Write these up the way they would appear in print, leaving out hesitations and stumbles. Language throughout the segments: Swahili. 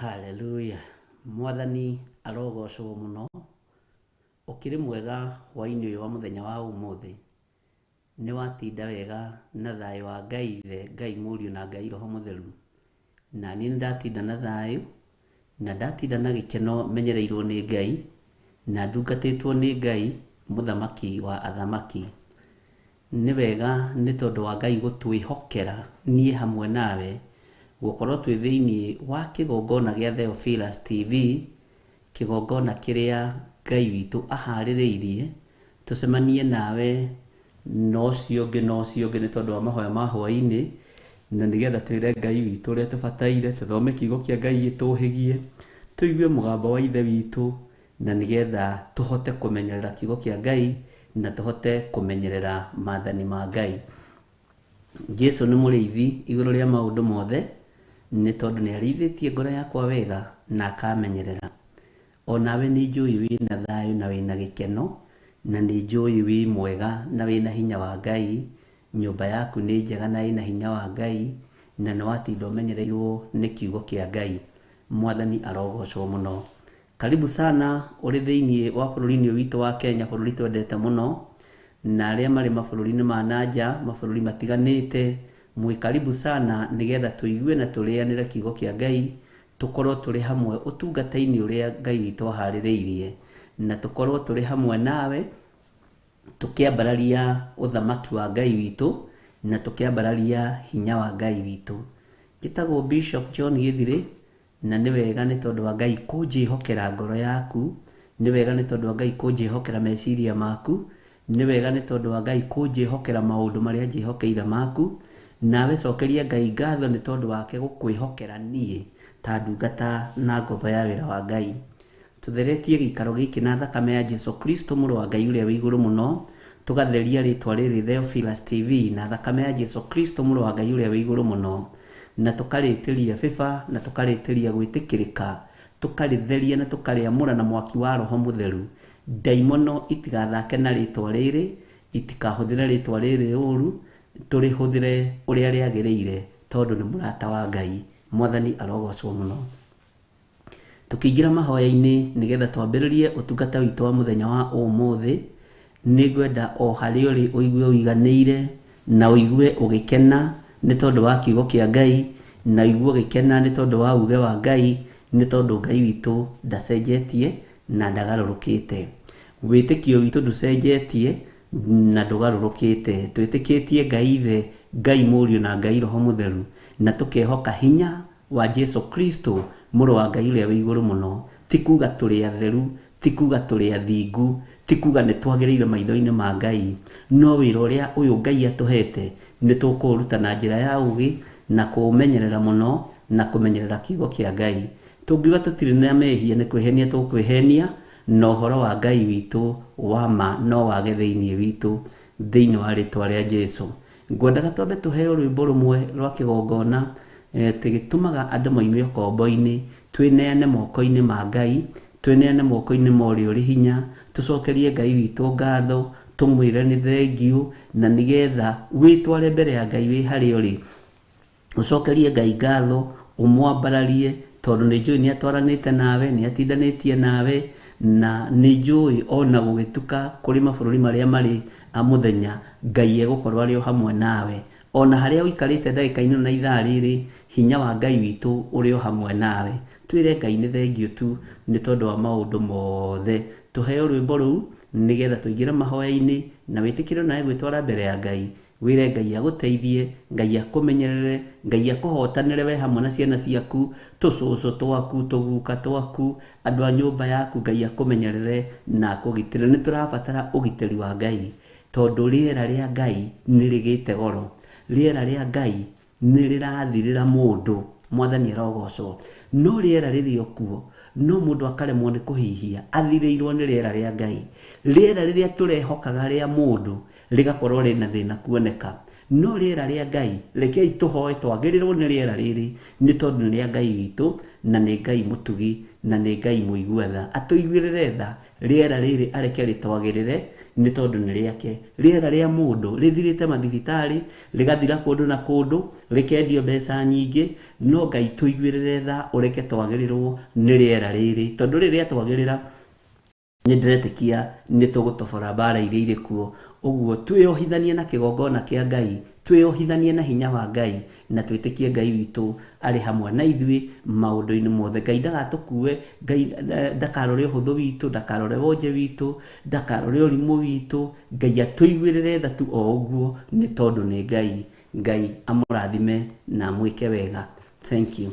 Haleluya. Mwathani arogocwo muno. Ukiri mwega hwa-ini uyu wa muthenya wa umuthi. Ni watinda wega na thayo wa Ngai Ithe, Ngai Mũriũ na Ngai Roho Mũtheru. Na ni ndatinda na thayo na ndatinda na gikeno menyereirwo ni Ngai na ndungatĩtwo ni Ngai muthamaki wa athamaki. Ni wega ni tondu wa Ngai gutwihokera nie hamwe nawe gukorwo twi thiini wa kigongona gia Theophilus TV, kigongona kiria Ngai witu ahaririirie tucemanie nawe no cio ngi ni tondu wa mahoya ma hwa-ini, na nigetha twire Ngai witu uria tubataire, tuthome kiugo kia Ngai gituhigie, tuigue mugambo wa Ithe witu, na nigetha tuhote kumenyerera kiugo kia Ngai na tuhote kumenyerera maathani ma Ngai. Jesu ni muriithi iguru ria maundu mothe, ni tondu ni arithitie ngoro yakwa wega na akamenyerera. Onawe ni njui wina thayo na wina gikeno, na ni njui wi mwega na wina hinya wa Ngai. Nyumba yaku ni njega na ina hinya wa Ngai, na ni watinda umenyereirwo ni kiugo kia Ngai. Mwathani arogocwo muno. Karibu sana uri thiini wa bururi-ini witu wa Kenya, bururi twendete muno, na aria mari mabururi-ini ma nanja, mabururi matiganite, mwi karibu sana nigetha tuigue na turianire kiugo kia Ngai, tukorwo turi hamwe utungata-ini uria Ngai witu ahaririirie, na tukorwo turi hamwe nawe tukiambararia uthamaki wa Ngai witu na tukiambararia hinya wa Ngai witu. Gitagwo Bishop John Githiri, na ni wega ni tondu wa Ngai kunjihokera ngoro yaku, ni wega ni tondu wa Ngai kunjihokera meciria maku, ni wega ni tondu wa Ngai kunjihokera maundu maria njihokeire maku. Nawe cokeria Ngai ngatho ni tondu wake gukwihokera nie ta ndungata na ngombo ya wira wa Ngai. Tutheretie gikaro giki na thakame ya Jesu Kristo Mũrũ wa Ngai uria wi iguru muno, tugatheria ritwa riri Theophilus TV na thakame ya Jesu Kristo Mũrũ wa Ngai uria wi iguru muno, na tukaritiria fifa na tukaritiria gwitikirika, tukaritheria na tukariamura na mwaki wa Roho Mũtheru. Daimono itigathake na ritwa riri, itikahuthire ritwa riri uru, turihuthire uria riagiriire tondu ni murata wa Ngai. Mwathani arogocwo muno. Tukiingira mahoya-ini nigetha twambiririe utungata witu wa muthenya wa umuthi, nigwenda o hari uri uigue uiganiire na uigue ugikena ni tondu wa kiugo kia Ngai, na uigue ugikena ni tondu wa uge wa Ngai, ni tondu Ngai witu ndacenjetie na ndagarurukite. Witikio witu nducenjetie na ndugarurukite. Twitikitie Ngai Ithe, Ngai Mũriũ na Ngai Roho Mũtheru, na tukehoka hinya wa Jesu Kristo Mũrũ wa Ngai uria wi iguru muno. Tikuga turi atheru, tikuga turi athingu, tikuga ni twagiriire maitho-ini ma Ngai, no wira uria uyu Ngai atuhete ni tukuruta na njira ya ugi na kumenyerera muno na kumenyerera kiugo kia Ngai. Tungiuga tutiri na mehia ni kwihenia tukwihenia, no horo wa Ngai witu wa ma no wage thiini witu thiini wa ritwa ria Jesu. Ngwendaga twambe tuheo rwimbo rumwe rwa kigongona tigitumaga andu maime ukombo-ini, twineane moko-ini ma Ngai, twineane moko-ini ma uria uri hinya, tucokerie Ngai witu ngatho, tumwire ni thengiu, na nigetha witware mbere ya Ngai wi hari uri, ucokerie Ngai ngatho, umwambararie tondu ni njui ni atwaranite nawe, ni atindanitie nawe, na ni njui ona gugituka kuri mabururi maria mari muthenya Ngai egukorwo ari hamwe nawe. Ona haria uikarite ndagika-ini na ithaa riri, hinya wa Ngai witu uri hamwe nawe. Twire Ngai ni thengiu tu ni tondu wa maundu mothe. Tuheo rwimbo ruu nigetha tuingire mahoya-ini na witikire nawe gwitwara mbere ya Ngai. Wire Ngai aguteithie, Ngai akumenyerere, Ngai akuhotanire we hamwe na ciana ciaku, tucucu twaku, tuguka twaku, andu a nyumba yaku. Ngai akumenyerere na akugitire. Ni turabatara ugitiri wa Ngai tondu riera ria Ngai ni rigite goro, riera ria Ngai ni rirathirira mundu. Mwathani arogocwo. No riera riri okuo, no mundu akaremwo ni kuhihia, athirirwo ni riera ria Ngai. Riera riria turehokaga ria mundu rigakorwo rina thina kuoneka, no rĩera rĩa Ngai rekei tũhoe twagĩrĩrwo nĩ rĩera rĩrĩ nĩ tondũ nĩ rĩa Ngai witũ na nĩ Ngai mũtugi na nĩ Ngai mũigua tha atũiguĩrĩre tha rĩera rĩrĩ areke rĩtwagĩrĩre nĩ tondũ nĩ rĩake rĩera rĩa mũndũ rĩthirĩte mathibitarĩ rĩgathira kũndũ na kũndũ rĩkendio mbeca nyingĩ no Ngai tũiguĩrĩre tha ũreke twagĩrĩrwo nĩ rĩera rĩrĩ tondũ rĩrĩa twagĩrĩra nĩ ndĩretĩkia nĩ tũgũtobora mbara iria irĩ kuo ũguo twĩyohithanie na kĩgongona kĩa Ngai twĩyohithanie na hinya wa Ngai na twĩtĩkie Ngai witũ arĩ hamwe na ithuĩ maũndũ-inĩ mothe Ngai ndagatũkue Ngai ndakarore ũhũthũ witũ ndakarore wonje witũ ndakarore ũrimũ witũ Ngai atũiguĩrĩre tha tu o ũguo nĩ tondũ nĩ Ngai amũrathime na amwĩke wega. Thank you.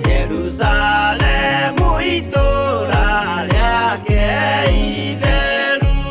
Jerusalem, itũra rĩake itheru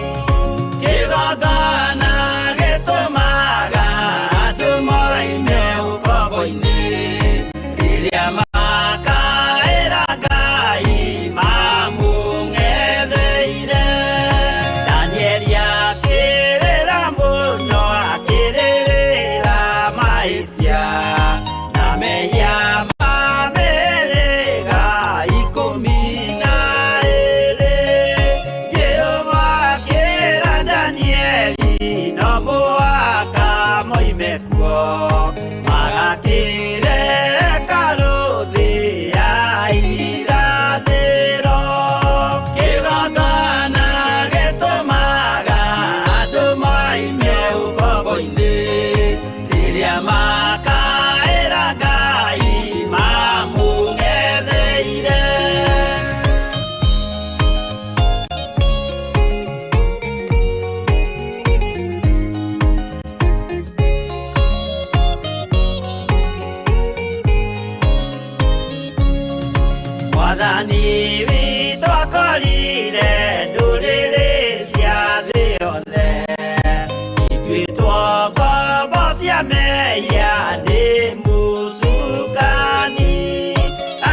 meya de musukani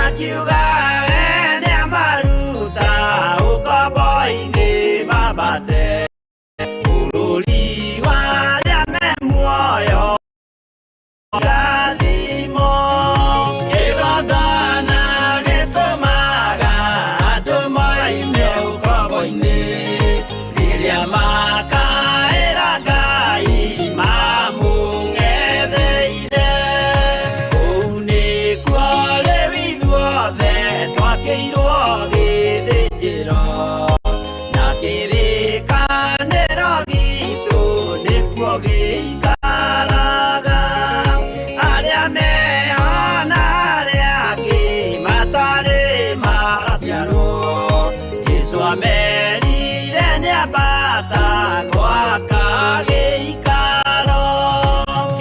akiuga ene maruta ukoboini mabate ururi wa yame muoyo gathimo kirogana gitumaga andu moime ukoboini riria makaira Ngai mamungetheire kuu nikuo rĩu ithuothe twakĩirwo gĩthĩnjĩro na kĩrĩkanĩro gitũ nĩkuo gĩikaraga arĩa meho na arĩa angĩ matarĩ maciarwo Jesũ amerire nĩambata gwaka gĩikaro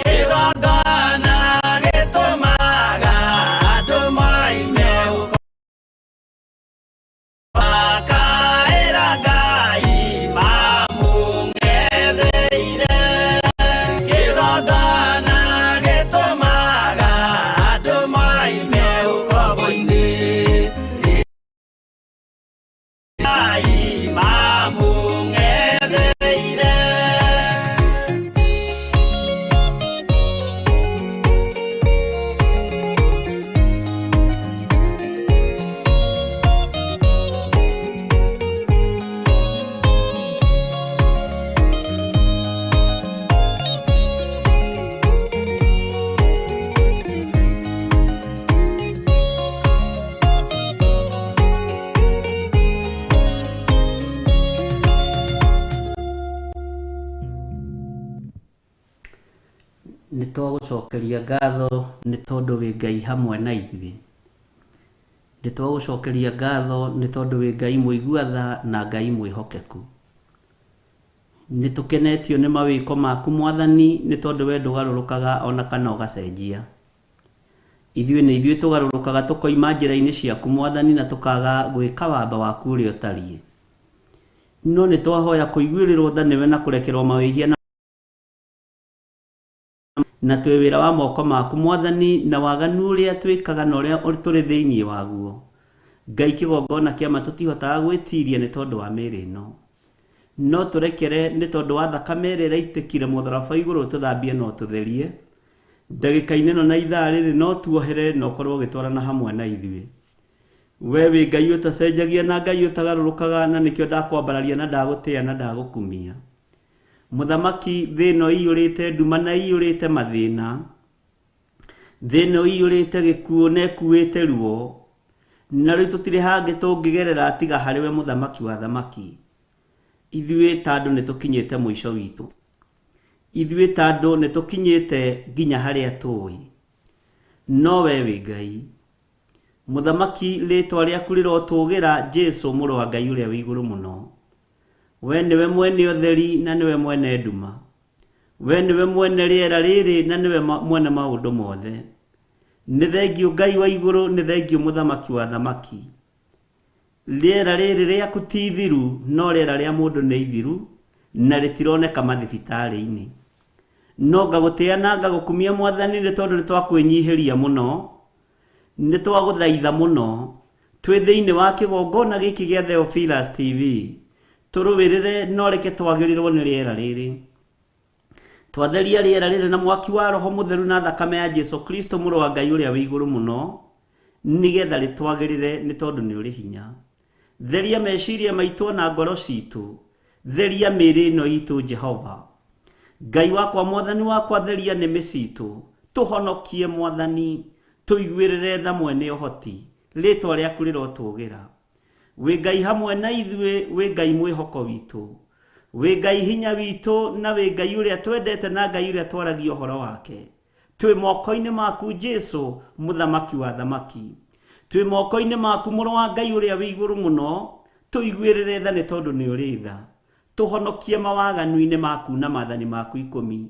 kĩgongona gĩtũmaga andũ moime makaĩra Ngai mamũng'etheire kĩgongona gĩtũmaga andũ moime ũkombo-inĩ Ngai mamũng'etheire nitwagucokeria ngatho ni tondu wi Ngai hamwe na ithuĩ nitwagucokeria ngatho ni tondu wi Ngai mũigua-tha na Ngai mwĩhokeku nitukenetio ni mawĩko maku Mwathani ni tondu we ndũgarũrũkaga ona kana ũgacenjia ithuĩ nĩ ithuĩ tũgarũrũkaga tũkoima njĩra-inĩ ciaku Mwathani na tũkaga gwĩka watho waku ũrĩa ũtariĩ no nĩtwahoya kũiguĩrĩrwo tha nĩwe na kũrekerwo mawĩhia na twĩ wĩra wa moko maku Mwathani na waganu ũrĩa twĩkaga na ũrĩa tũrĩ thĩinĩ waguo Ngai kĩgongona kĩama tũtihotaga gwĩtiria nĩ tondũ wa mĩĩrĩ ĩno no tũrekere nĩ tondũ wa thakame ĩrĩa ĩraitĩkire mũtharaba igũrũ tũthambie no tũtherie ndagĩka-inĩ ĩno na ithaa rĩrĩ no tuohere na ũkorwo ũgĩtwarana hamwe na ithuĩ we wĩ Ngai ũtacenjagia na Ngai ũtagarũrũkaga na nĩkĩo ndakwambararia na ndagũtĩĩa na ndagũkumia Muthamaki thĩno ĩiyũrĩte nduma na ĩiyũrĩte mathĩna thĩno ĩiyũrĩte gĩkuũ na ĩkuĩte ruo na rĩu tũtirĩ hangĩ tũngĩgerera tiga harĩ we mũthamaki wa thamaki ithuĩ ta andũ nĩtũkinyĩte mũico witũ ithuĩ ta andũ nĩtũkinyĩte nginya harĩa tũĩ no we wĩ Ngai mũthamaki rĩtwa rĩaku rĩrotũgĩra Jesũ mũrũ wa Ngai ũrĩa wĩ igũrũ mũno we niwe mwene ũtheri na niwe mwene nduma we niwe mwene rĩera rĩrĩ na niwe mwene maũndũ mothe nĩ thengiũ Ngai wa igũrũ nĩ thengiũ mũthamaki wa thamaki rĩera rĩrĩ rĩaku ti ithiru no rĩera rĩa mũndũ nĩ ithiru na rĩtironeka mathibitarĩ-inĩ no ngagũtĩĩa na ngagũkumia Mwathani nĩ tondũ nĩtwakwĩnyihĩria mũno nĩtwagũthaitha mũno twĩ thĩinĩ wa kĩgongona gĩkĩ gĩa Theophilus TV tũrũwĩrĩre no reke twagĩrĩrwo nĩ rĩera rĩrĩ twatheria rĩera rĩrĩ na mwaki wa roho mũtheru na thakame ya Jesũ Kristo mũrũ wa Ngai ũrĩa wĩ igũrũ mũno nĩgetha rĩtwagĩrĩre nĩ tondũ nĩ ũrĩ hinya theria meciria maitũ na ngoro citũ theria mĩĩrĩ ĩno itũ Jehova Ngai wakwa Mwathani wakwa theria nĩmĩ citũ tũhonokie Mwathani tũiguĩrĩre tha mwene ũhoti rĩtwa rĩaku rĩrotũgĩra wĩ Ngai hamwe na ithuĩ wĩ Ngai mwĩhoko witũ wĩ Ngai hinya witũ na wĩ Ngai ũrĩa twendete na Ngai ũrĩa twaragia ũhoro wake twĩ moko-inĩ maku Jesũ mũthamaki wa thamaki twĩ moko-inĩ maku mũrũ wa Ngai ũrĩa wĩ igũrũ mũno tũiguĩrĩre tha nĩ tondũ nĩ ũrĩ tha tũhonokie mawaganu-inĩ maku na maathani maku 10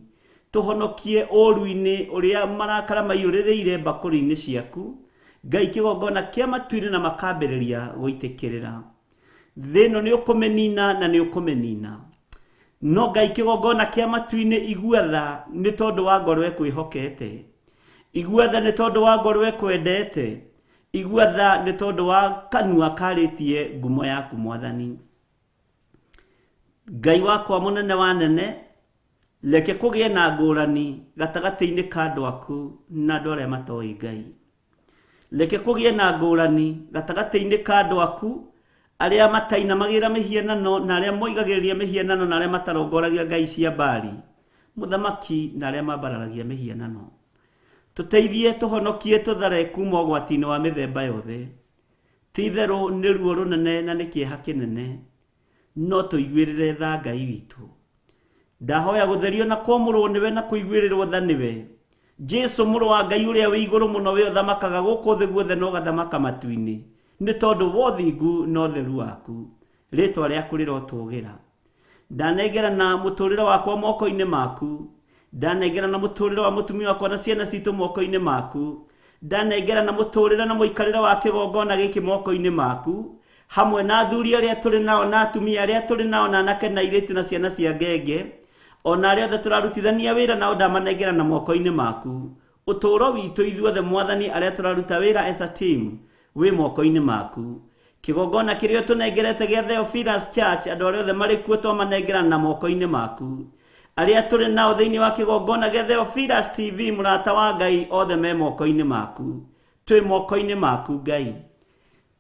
tũhonokie ũũru-inĩ ũrĩa marakara maiyũrĩrĩire mbakũri-inĩ ciaku Ngai kĩgongona kĩa matu-inĩ na makambĩrĩria gũitĩkĩrĩra thĩno nĩ ũkũmenina na nĩ ũkũmenina no Ngai kĩgongona kĩa matu-inĩ igua tha nĩ tondũ wa ngoro ĩkwĩhokete, igua tha nĩ tondũ wa ngoro ĩkwendete, igua tha nĩ tondũ wa kanua karĩtie ngumo yaku Mwathani. Ngai wakwa mũnene wa nene, reke kũgĩe na ngũrani gatagatĩ-inĩ ka andũ aku na andũ arĩa matoĩ Ngai. Reke kũgĩe na ngũrani gatagatĩ-inĩ ka andũ aku arĩa matainamagĩra mĩhianano na arĩa moigagĩrĩria mĩhianano na arĩa matarongoragia ngai cia Baali, mũthamaki na arĩa mambararagia mĩhianano. Tũteithie tũhonokie tũthare kuma ũgwati-inĩ wa mĩthemba yothe. Ti-itherũ nĩ ruo rũnene na nĩ kĩeha kĩnene, no tũiguĩrĩre tha Ngai witũ. Ndahoya gũtherio na kwamũrwo nĩwe na kũiguĩrĩrwo tha nĩwe. Jesu mũrũ wa Ngai ũrĩa wĩ igũrũ mũno we ũthamakaga gũkũ thĩ guothe na ũgathamaka matu-inĩ, nĩ tondũ wa ũthingu na ũtheru waku. Rĩĩtwa rĩaku rĩrotũũgĩra. Ndanengerana mũtũũrĩre wakwa moko-inĩ maku. Ndanengerana mũtũũrĩre wa mũtumia wakwa na ciana citũ moko-inĩ maku. Ndanengerana mũtũũrĩre na mũikarĩre wa kĩgongona gĩkĩ moko-inĩ maku, hamwe na athuri arĩa tũrĩ nao na atumia arĩa tũrĩ nao na anake na airĩtu na ciana cia ngenge, ona arĩa othe tũrarutithania wĩra nao ndamanengerana moko-inĩ maku. Ũtũũro witũ ithuothe Mwathani arĩa tũraruta wĩra as a team wĩ moko-inĩ maku. Kĩgongona kĩrĩa tũnengerete gĩa Theophilus Church, andũ arĩa othe marĩ kuo twamanengerana moko-inĩ maku. Arĩa tũrĩ nao thĩinĩ wa kĩgongona gĩa Theophilus TV mũrata wa Ngai othe me moko-inĩ maku. Twĩ moko-inĩ maku Ngai,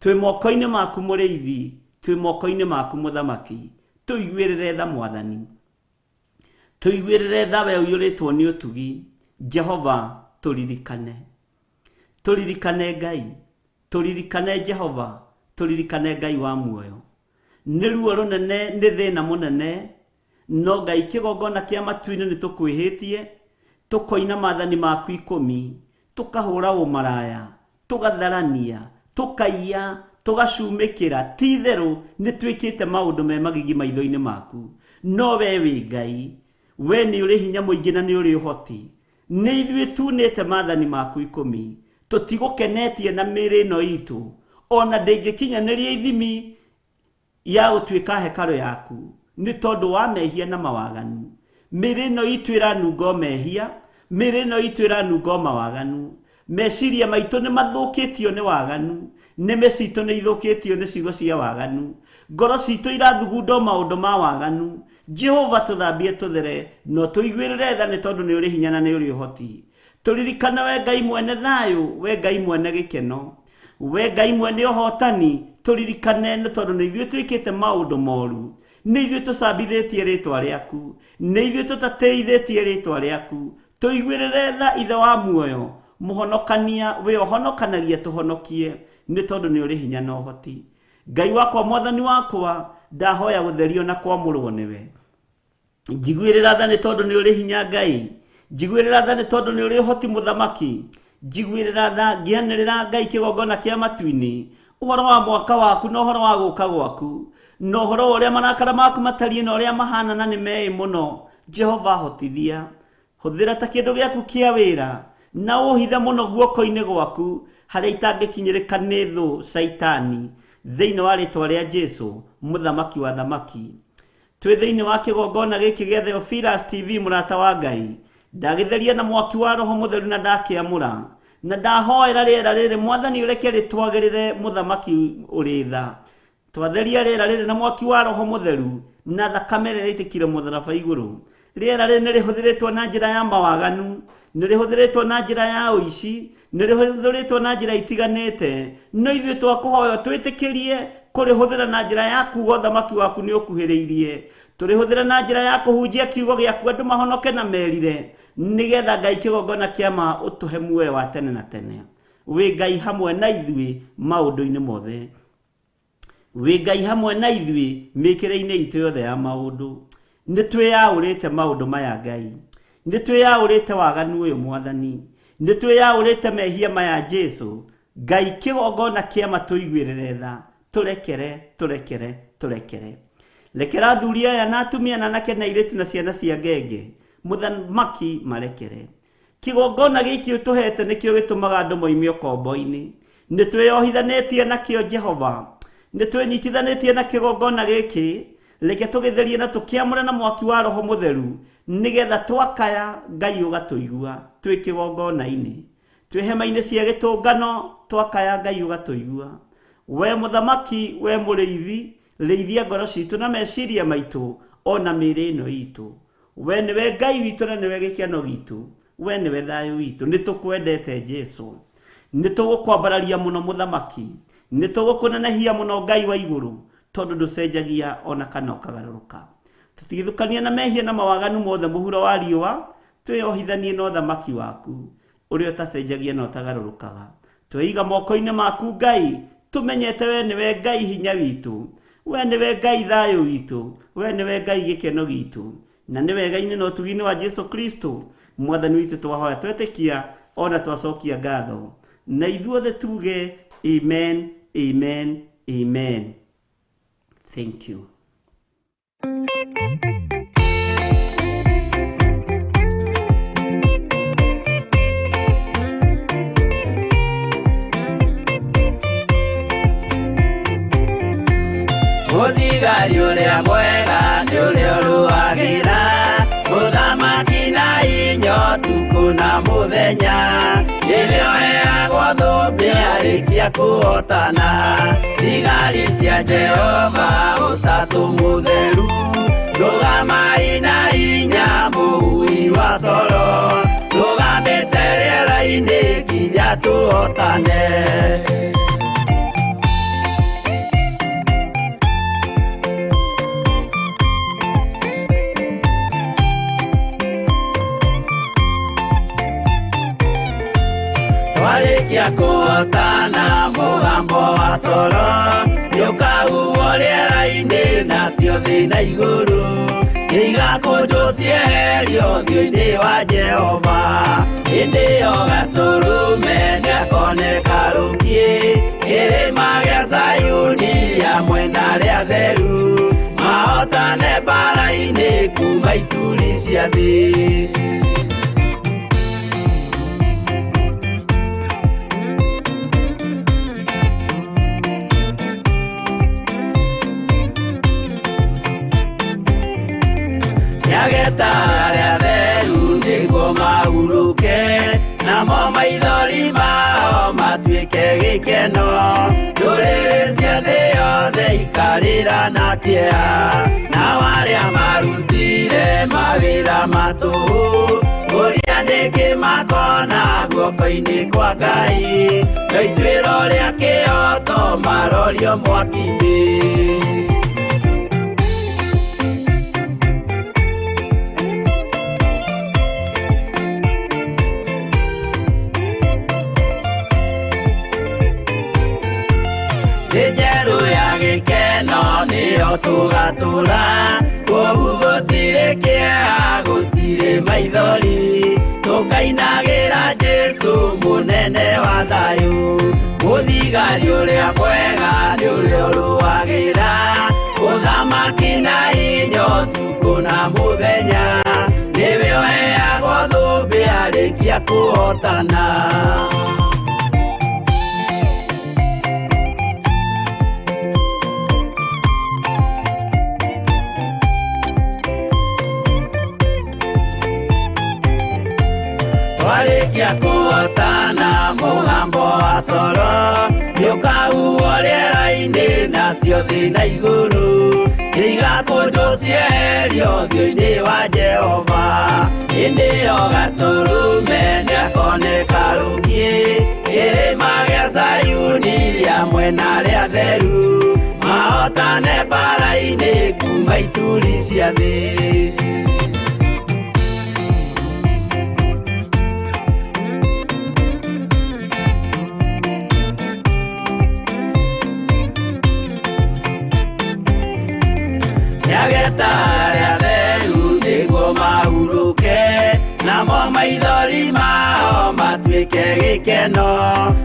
twĩ moko-inĩ maku Mũrĩithi, twĩ moko-inĩ maku Mũthamaki. Tũiguĩrĩre tha Mwathani, tũiguĩrĩre tha we ũiyũrĩtwo nĩ ũtugi. Jehova tũririkane, tũririkane Ngai, tũririkane Jehova, tũririkane Ngai wa muoyo. Nĩ ruo rũnene, nĩ thĩna mũnene, no Ngai kĩgongona kĩa matu-inĩ nĩ tũkwĩhĩtie, tũkoina maathani maku 10, tũkahũra ũmaraya, tũgatharania, tũkaiya, tũgacumĩkĩra. Ti-itherũ nĩ twĩkĩte maũndũ me magigi maitho-inĩ maku, no we wĩ Ngai, we nĩ ũrĩ hinya mũingĩ na nĩ ũrĩ ũhoti. Nĩ ithuĩ tunĩte maathani maku 10, tũtigũkenetie na mĩĩrĩ ĩno itũ, ona ndĩngĩkinyanĩria ithimi ya gũtuĩka hekarũ yaku, nĩ tondũ wa mehia na mawaganu. Mĩĩrĩ ĩno itũ ĩranunga mehia, mĩĩrĩ ĩno itũ ĩranunga mawaganu. Meciria maitũ nĩ mathũkĩtio nĩ waganu, nĩmĩ citũ nĩ ithũkĩtio nĩ ciugo cia waganu, ngoro citũ irathugunda maũndũ ma waganu. Jehova tũthambie tũthere, no tũiguĩrĩre tha nĩ tondũ nĩ ũrĩ hinya na nĩ ũrĩ ũhoti. Tũririkane we Ngai mwene thayũ, we Ngai mwene gĩkeno, we Ngai mwene ũhotani. Tũririkane nĩ tondũ nĩ ithuĩ twĩkĩte maũndũ moru, nĩ ithuĩ tũcambithĩtie rĩĩtwa rĩaku, nĩ ithuĩ tũtatĩithĩtie rĩĩtwa rĩaku. Tũiguĩrĩre tha Ithe wa muoyo, mũhonokania, we ũhonokanagia tũhonokie, nĩ tondũ nĩ ũrĩ hinya na ũhoti. Ngai wakwa Mwathani wakwa, ndahoya gũtherio na kwamũrwo nĩwe. Njiguĩrĩra tha nĩ tondũ nĩ ũrĩ hinya Ngai, njiguĩrĩra tha nĩ tondũ nĩ ũrĩ ũhoti Mũthamaki. Njiguĩrĩra tha ngĩanĩrĩra Ngai kĩgongona kĩa matu-inĩ, ũhoro wa mwaka waku na ũhoro wa gũũka gwaku, na ũhoro ũrĩa marakara maku matariĩ na ũrĩa mahana na nĩ meĩ mũno. Jehova hotithia, hũthĩra ta kĩndũ gĩaku kĩa wĩra, na ũhithe mũno guoko-inĩ gwaku harĩa itangĩkinyĩrĩka nĩ thũ Saitani, thĩinĩ wa rĩĩtwa rĩa Jesu, Mũthamaki wa thamaki. Twĩ thĩinĩ wa kĩgongona gĩkĩ gĩa Theophilus TV mũrata wa Ngai, ndagĩtheria na mwaki wa Roho Mũtheru na ndakĩamũra, na ndahoera rĩera rĩrĩ Mwathani ũreke rĩtwagĩrĩre Mũthamaki ũrĩ tha. Twatheria rĩera rĩrĩ na mwaki wa Roho Mũtheru na thakame ĩrĩa ĩitĩkire mũtharaba igũrũ. Rĩera rĩrĩ nĩ rĩhũthĩrĩtwo na njĩra ya mawaganu, nĩ rĩhũthĩrĩtwo na njĩra ya ũici, nĩ rĩhũthĩrĩtwo na njĩra itiganĩte, no ithuĩ twakũhoya twĩtĩkĩrie kũrĩhũthĩra na njĩra ya kuuga ũthamaki waku nĩ ũkuhĩrĩirie. Tũrĩhũthĩra na njĩra ya kũhunjia kiugo gĩaku andũ mahonoke na merire, nĩgetha Ngai kĩgongona kĩa ma ũtũhe muoyo wa tene na tene. Wĩ Ngai hamwe na ithuĩ maũndũ-inĩ mothe, wĩ Ngai hamwe na ithuĩ mĩkĩre-inĩ itũ yothe ya maũndũ. Nĩ twĩyaũrĩte maũndũ maya Ngai, nĩ twĩyaũrĩte waganu ũyũ Mwathani, nĩ twĩyaũrĩte mehia maya Jesu. Ngai kĩgongona kĩa ma tũiguĩrĩre tha, tũrekere, tũrekere, tũrekere. Rekera athuri aya na atumia na anake na airĩtu na ciana cia ngenge, Mũthamaki marekere. Kĩgongona gĩkĩ ũtũhete nĩkĩo gĩtũmaga andũ moime ũkombo-inĩ. Nĩ twĩyohithanĩtie nakĩo Jehova, nĩ twĩnyitithanĩtie na kĩgongona gĩkĩ, reke tugetherie na tukiamure na mwaki wa roho mutheru nigetha twakaya Ngai ugatuigua twi kigongona-ini twi hema-ini cia gitungano twakaya Ngai ugatuigua we muthamaki we muriithi reithia ngoro citu na meciria maitu ona mĩĩrĩ ĩno itu we niwe Ngai witu na niwe gĩkeno gitu we niwe thayo witu nitukwendete Jesu nitugukwambararia muno muthamaki nitugukunenehia muno Ngai wa iguru tondu nducenjagia ona kana ukagaruruka tutigithukania na mehia na mawaganu mothe muhuro wa riũa twĩohithanie na ũthamaki waku ũrĩa ũtacenjagia na ũtagarurukaga twĩiga moko-inĩ maku Ngai tumenyete we niwe Ngai hinya witu we niwe Ngai thayo witu we niwe Ngai gĩkeno gitu na nĩ wega-inĩ na ũtugi-inĩ wa Jesu Kristo mwathani witu twahoya twetĩkia ona twacokia ngatho na ithuothe tuge amen amen amen. Thank you. Muthigari uria mwega ni uria uruagira muthamaki na inyo tuku na muthenya nĩrĩo heagwo thũmbĩ arĩkia kũhotana thigari cia Jehova ũtatũ mũtheru rũgamai na hinya mũhui wa coro rũgamĩte rĩera-inĩ nginya tũhotane. Walikia kuotana mugambo wa coro nĩũkahuhwo rĩera-inĩ nacio thĩ na igũrũ igakũnjwo cieherio ũthiũ-inĩ wa Jehova hĩndĩ ĩyo gatũrũme nĩakoneka rũngiĩ kĩrĩma gĩa Zayuni hamwe na arĩa atheru mahotane mbara-inĩ kuma ituri cia thĩ. Arĩa atheru nĩguo mahurũke namo maithori mao matuĩke gĩkeno ndũrĩrĩ cia thĩ yothe ikarĩra na kĩeha nao arĩa marutire mawĩra matũhũ ũrĩa nĩngĩ makona guoko-inĩ kwa Ngai na ituĩro rĩa kĩhoto marorio mwaki-inĩ. Njeru ya gĩkeno nĩyo tũgatũra kwoguo gũtirĩ kĩeha gũtirĩ maithori tũkainagĩra Jesu mũnene wa thayũ mũthigari ũrĩa mwega nĩ ũrĩa ũrũagĩra ũthamaki na hinya ũtukũ na mũthenya nĩwe ũheagwo thũmbĩ arĩkia kũhotana. Walikia kuotana mugambo wa coro nĩũkahuhwo rĩera-inĩ nacio thĩ na igũrũ igakũnjwo cieherio ũthiũ-inĩ wa Jehova hĩndĩ ĩyo gatũrũme nĩakoneka rũngiĩ kĩrĩma gĩa Zayuni hamwe na arĩa atheru mahotane mbara-inĩ kuma ituri cia thĩ. Arĩa atheru nĩguo mahurũke namo maithori mao matuĩke gĩkeno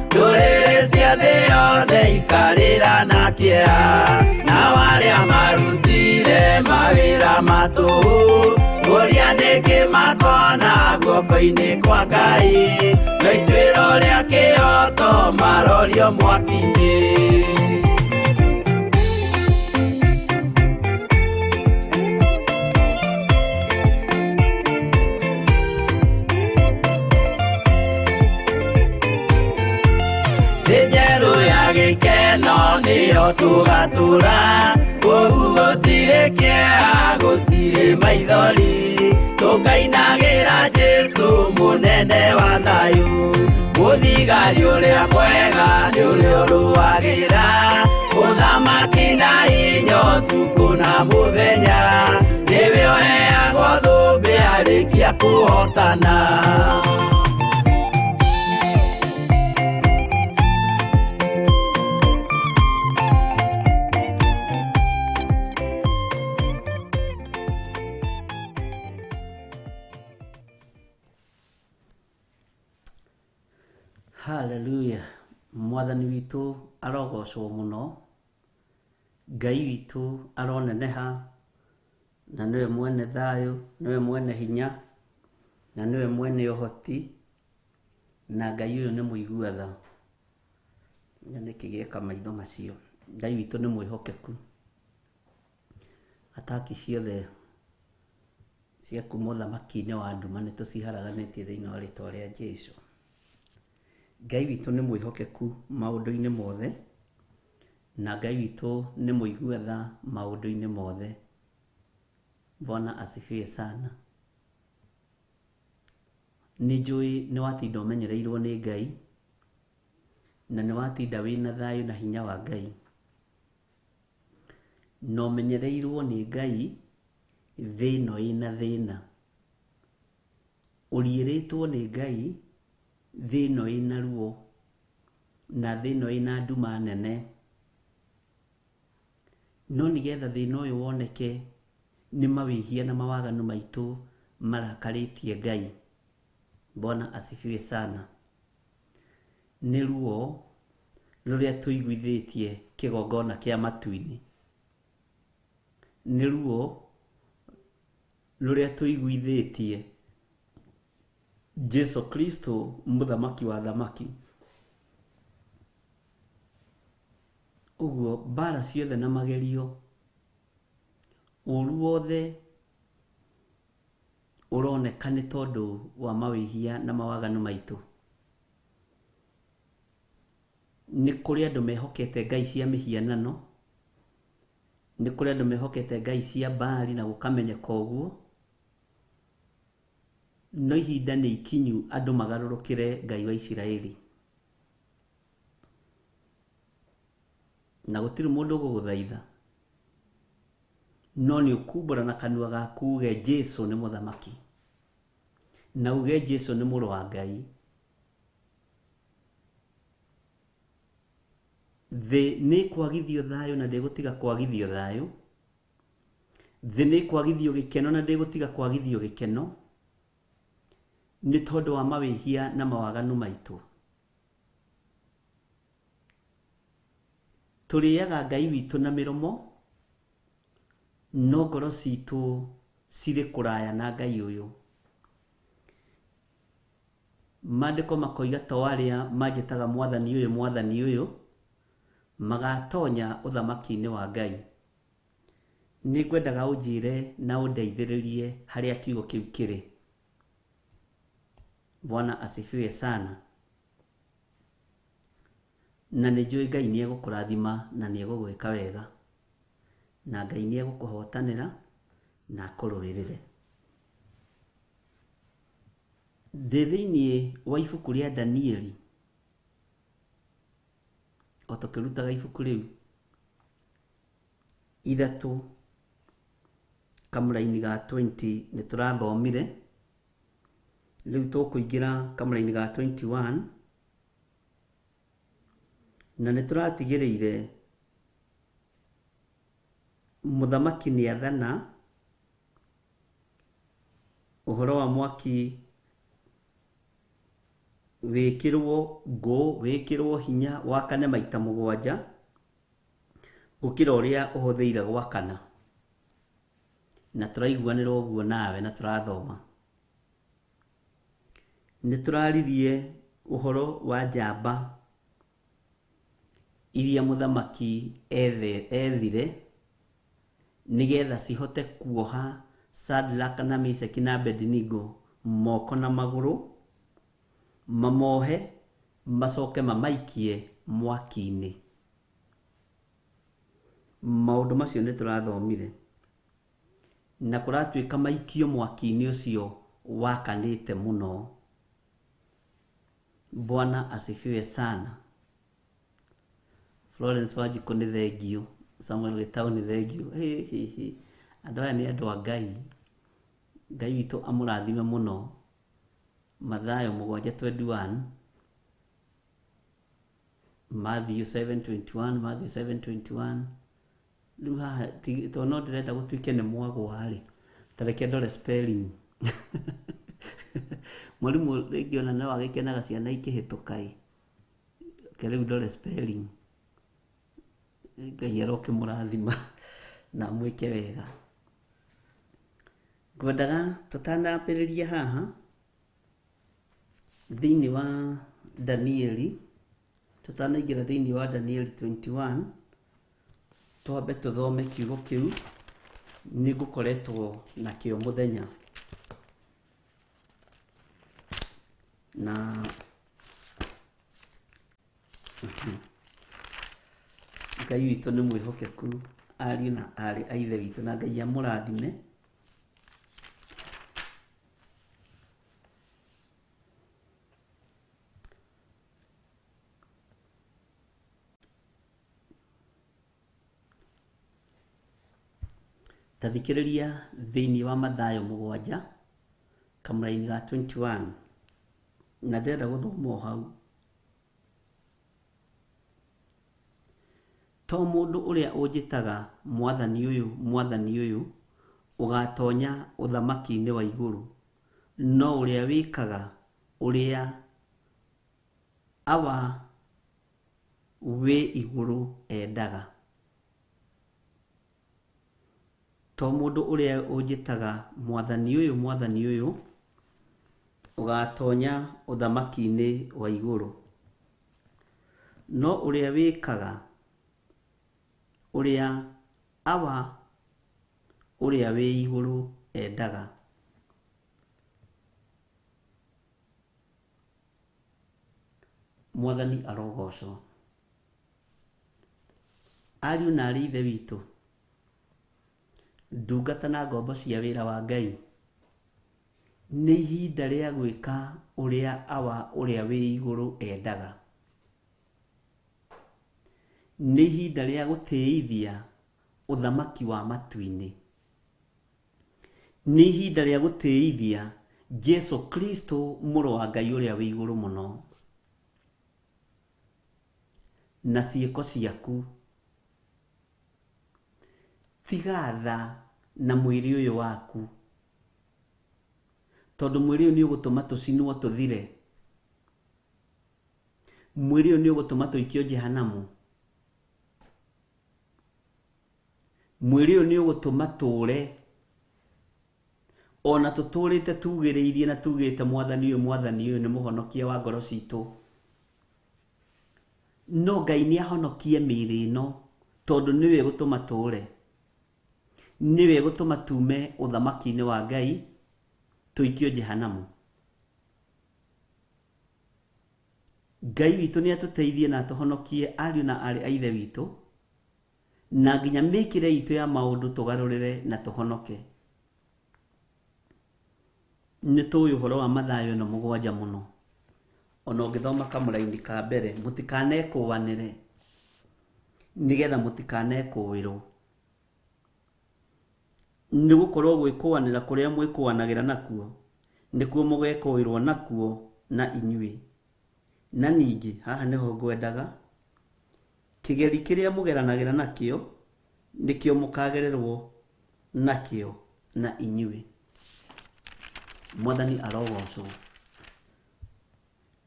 ndũrĩrĩ cia thĩ yothe ikarĩra na kĩeha nao arĩa marutire mawĩra matũhũ ũrĩa nĩngĩ makona guoko-inĩ kwa Ngai na ituĩro rĩa kĩhoto marorio mwaki-inĩ. tugatura kũu gũtirĩ kĩeha gũtirĩ maithori tũkainagĩra Jesũ mũnene wa thayũ mũthigari ũrĩa mwega nĩ ũrĩa ũrũagĩra ũthamaki na hinya ũtukũ na mũthenya nĩwe ũheagwo thũmbĩ arĩkia kũhotana. Hallelujah. Mwathani witũ arogocwo mũno, Ngai witũ aroneneha, na nĩwe mwene thayũ, nĩwe mwene hinya, na nĩwe mwene ũhoti, na Ngai ũyũ nĩ mũigua tha. Nĩkĩ gĩeka maitho macio. Ngai witũ nĩ mwĩhokeku. Ataki ciothe cia kuma ũthamaki-inĩ wa nduma nĩtũciharaganĩtie thĩinĩ wa rĩĩtwa rĩa Jesũ. Ngai witũ nĩ mwĩhokeku maũndũ-inĩ mothe, na Ngai witũ nĩ mũigua tha maũndũ-inĩ mothe. Bwana asifiwe sana. Nĩnjũĩ nĩwatinda ũmenyereirwo nĩ Ngai, na nĩwatinda wĩna thayũ na hinya wa Ngai. Na ũmenyereirwo nĩ Ngai thĩna ĩna thĩna. Ũriĩrĩtwo nĩ Ngai thĩna ĩna ruo, na thĩna ĩna nduma nene. No nĩgetha thĩna ũyũ woneke nĩ mawĩhia na mawaganu maitũ marakarĩtie Ngai. Bwana asifiwe sana. Nĩ ruo rũrĩa tũiguithĩtie kĩgongona kĩa matu-inĩ. Nĩ ruo rũrĩa tũiguithĩtie Jesũ Kristo mũthamaki wa thamaki. Ũguo mbara ciothe na magerio, ũru wothe ũroneka nĩ tondũ wa mawĩhia na mawaganu maitũ. Nĩ kũrĩ andũ mehokete ngai cia mĩhianano, nĩ kũrĩ andũ mehokete ngai cia Baali na gũkamenyeka ũguo. No ihinda nĩ ikinyu andũ magarũrũkĩre Ngai wa Isiraeli. Na gũtirĩ mũndũ ũgũgũthaitha, no nĩ ũkumbũra na kanua gaku uge Jesũ nĩ mũthamaki, na uge Jesũ nĩ mũrũ wa Ngai. Thĩ nĩ kwagithio thayũ na ndĩgũtiga kwagithio thayũ. Thĩ nĩ kwagithio gĩkeno na ndĩgũtiga kwagithio gĩkeno, nĩ tondũ wa mawĩhia na mawaganu maitũ. Tũrĩaga Ngai witũ na mĩromo, no ngoro citũ cirĩ kũraya na Ngai ũyũ. Maandĩko makoiga to arĩa manjĩtaga mwathani ũyũ magatonya ũthamaki-inĩ wa Ngai. Nĩ ngwendaga ũnjĩre na ũndeithĩrĩrie harĩa kiugo kĩu kĩrĩ. Bwana asifiwe sana. Na nĩnjũĩ Ngai nĩ egũkũrathima na nĩ egũgwĩka wega, na Ngai nĩ egũkũhotanĩra na akũrũĩrĩre. Thĩinĩ wa ibuku rĩa Danieli, o tũkĩrutaga ibuku rĩu, 3 kamũra-inĩ ga 20 nĩ tũrathomire. Rĩu tũkũingĩra kamũra-inĩ ga 21, na nĩ tũratigĩrĩire mũthamaki nĩ athana ũhoro wa mwaki wĩkĩrwo ngũ, wĩkĩrwo hinya wakane maita 7 gũkĩra ũrĩa ũhũthĩire gwakana. Na tũraiguanĩra ũguo nawe na tũrathoma. Nĩ tũraririe ũhoro wa njamba iria mũthamaki ethire nĩgetha cihote kuoha Shadraka na Meshaki na Abednego moko na magũrũ, mamohe macoke mamaikie mwaki-inĩ. maundu macio nĩ tũrathomire na kũratuĩka maikio mwaki-inĩ ũcio wakanĩte mũno. Bwana asifiwe sana. Florence Wajiko nĩ thengio, Samuel Gitau nĩ thengio. Andũ aya nĩ andũ a Ngai. Ngai witũ amũrathime mũno. Mathayo 7:21, Matthew 7:21, Matthew 7:21. Rĩu haha to no ndĩrenda gũtuĩke nĩ mwagwa-rĩ, tareke ndore spelling. Mwarimũ rĩngĩ ona no agĩkenaga ciana ikĩhĩtũka-ĩ. Rĩu ndore spelling. Ngai aroke mũrathima na mwĩke wega. Ngwendaga tũtanambĩrĩria haha thĩinĩ wa Danieli, tũtanaingĩra thĩinĩ wa Danieli 21, twambe tũthome kiugo kĩu. Nĩ ngũkoretwo na kĩo mũthenya na Ngai witũ nĩ mwĩhokeku, ariũ na arĩ a ithe witũ, na Ngai amũrathime. Tathikĩrĩria thĩinĩ wa Mathayo 7 kamũra-inĩ ga 21, na ndĩrenda gũthoma o hau. To mũndũ ũrĩa ũnjĩtaga mwathani ũyũ mwathani ũyũ ũgatonya ũthamaki-inĩ wa igũrũ, no ũrĩa wĩkaga ũrĩa awa wĩ igũrũ endaga. To mũndũ ũrĩa ũnjĩtaga mwathani ũyũ ũgatonya ũthamaki-inĩ wa igũrũ, no ũrĩa wĩkaga ũrĩa awa ũrĩa wĩ igũrũ endaga. Mwathani arogocwo. Ariũ na arĩ ithe witũ, ndungata na ngombo cia wĩra wa Ngai, nĩ ihinda rĩa gwĩka ũrĩa awa ũrĩa wĩ igũrũ endaga. Nĩ ihinda rĩa gũtĩithia ũthamaki wa matu-inĩ. Nĩ ihinda rĩa gũtĩithia Jesu Kristo mũrũ wa Ngai ũrĩa wĩ igũrũ mũno. Na ciĩko ciaku tiga tha na mwĩrĩ ũyũ waku, tondũ mwĩrĩ ũyũ nĩ ũgũtũma tũcinwo tũthire. Mwĩrĩ ũyũ nĩ ũgũtũma tũikio jehanamu. Mwĩrĩ ũyũ nĩ ũgũtũma tũũre, ona tũtũrĩte tugĩrĩirie na tugĩte mwathani ũyũ nĩ mũhonokia wa ngoro citũ. No Ngai nĩ ahonokie mĩĩrĩ ĩno, tondũ nĩwe gũtũma tũũre, nĩwe gũtũma tume ũthamaki-inĩ wa Ngai tũikio jehanamu. Ngai witũ nĩ atũteithie na atũhonokie ariũ na arĩ a ithe witũ, na nginya mĩkĩre itũ ya maũndũ tũgarũrĩre na tũhonoke. Nĩ tũĩ ũhoro wa Mathayo 7 mũno. Ona ũngĩthoma kamũra-inĩ ka mbere, mũtikanekũanĩre nĩgetha mũtikanekũĩrwo. Nĩ gũkorwo gwĩkũanĩra kũrĩa mwĩkũanagĩra nakuo nĩkuo mũgekũĩrwo nakuo na inyuĩ. Na ningĩ haha nĩho ngwendaga, kĩgeri kĩrĩa mũgeranagĩra nakĩo nĩkĩo mũkagererwo nakĩo na inyuĩ. Mwathani arogocwo.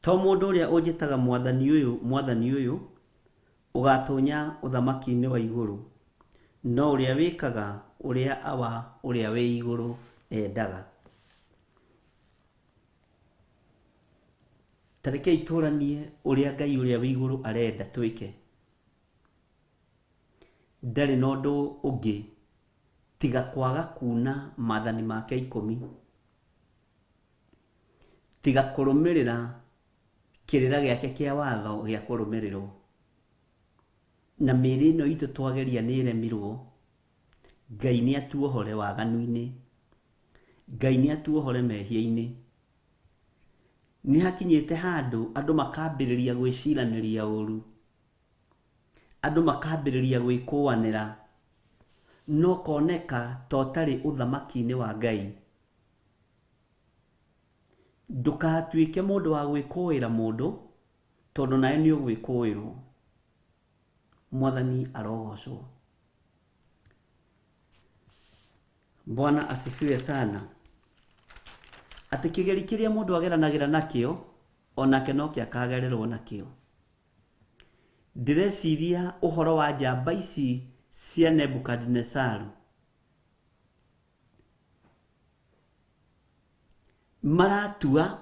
To mũndũ ũrĩa ũnjĩtaga mwathani ũyũ ũgatonya ũthamaki-inĩ wa igũrũ, no ũrĩa wĩkaga ũrĩa awa ũrĩa wĩ igũrũ endaga. Tareke itũranie ũrĩa Ngai ũrĩa wĩ igũrũ arenda twĩke. Ndarĩ na ũndũ ũngĩ tiga kwaga kuna maathani make 10, tiga kũrũmĩrĩra kĩrĩra gĩake kĩa watho gĩa kũrũmĩrĩrwo. na mĩĩrĩ ĩno itũ twageria nĩ ĩremirwo, Ngai nĩ atuohore waganu-inĩ, Ngai nĩ atuohore mehia-inĩ. Nĩ hakinyĩte handũ andũ makambĩrĩria gwĩciranĩria ũru, andũ makambĩrĩria gwĩkũanĩra, no koneka totarĩ ũthamaki-inĩ wa Ngai. Ndũkatuĩke mũndũ wa gwĩkũĩra mũndũ, tondũ nawe nĩ ũgwĩkũĩrwo. Mwathani arogocwo. Bwana asifiwe sana. Atĩ kĩgeri kĩrĩa mũndũ ageranagĩra nakĩo, onake no kĩo akagererwo nakĩo. Ndĩreciria ũhoro wa njamba ici cia Nebukadnezaru. Maratua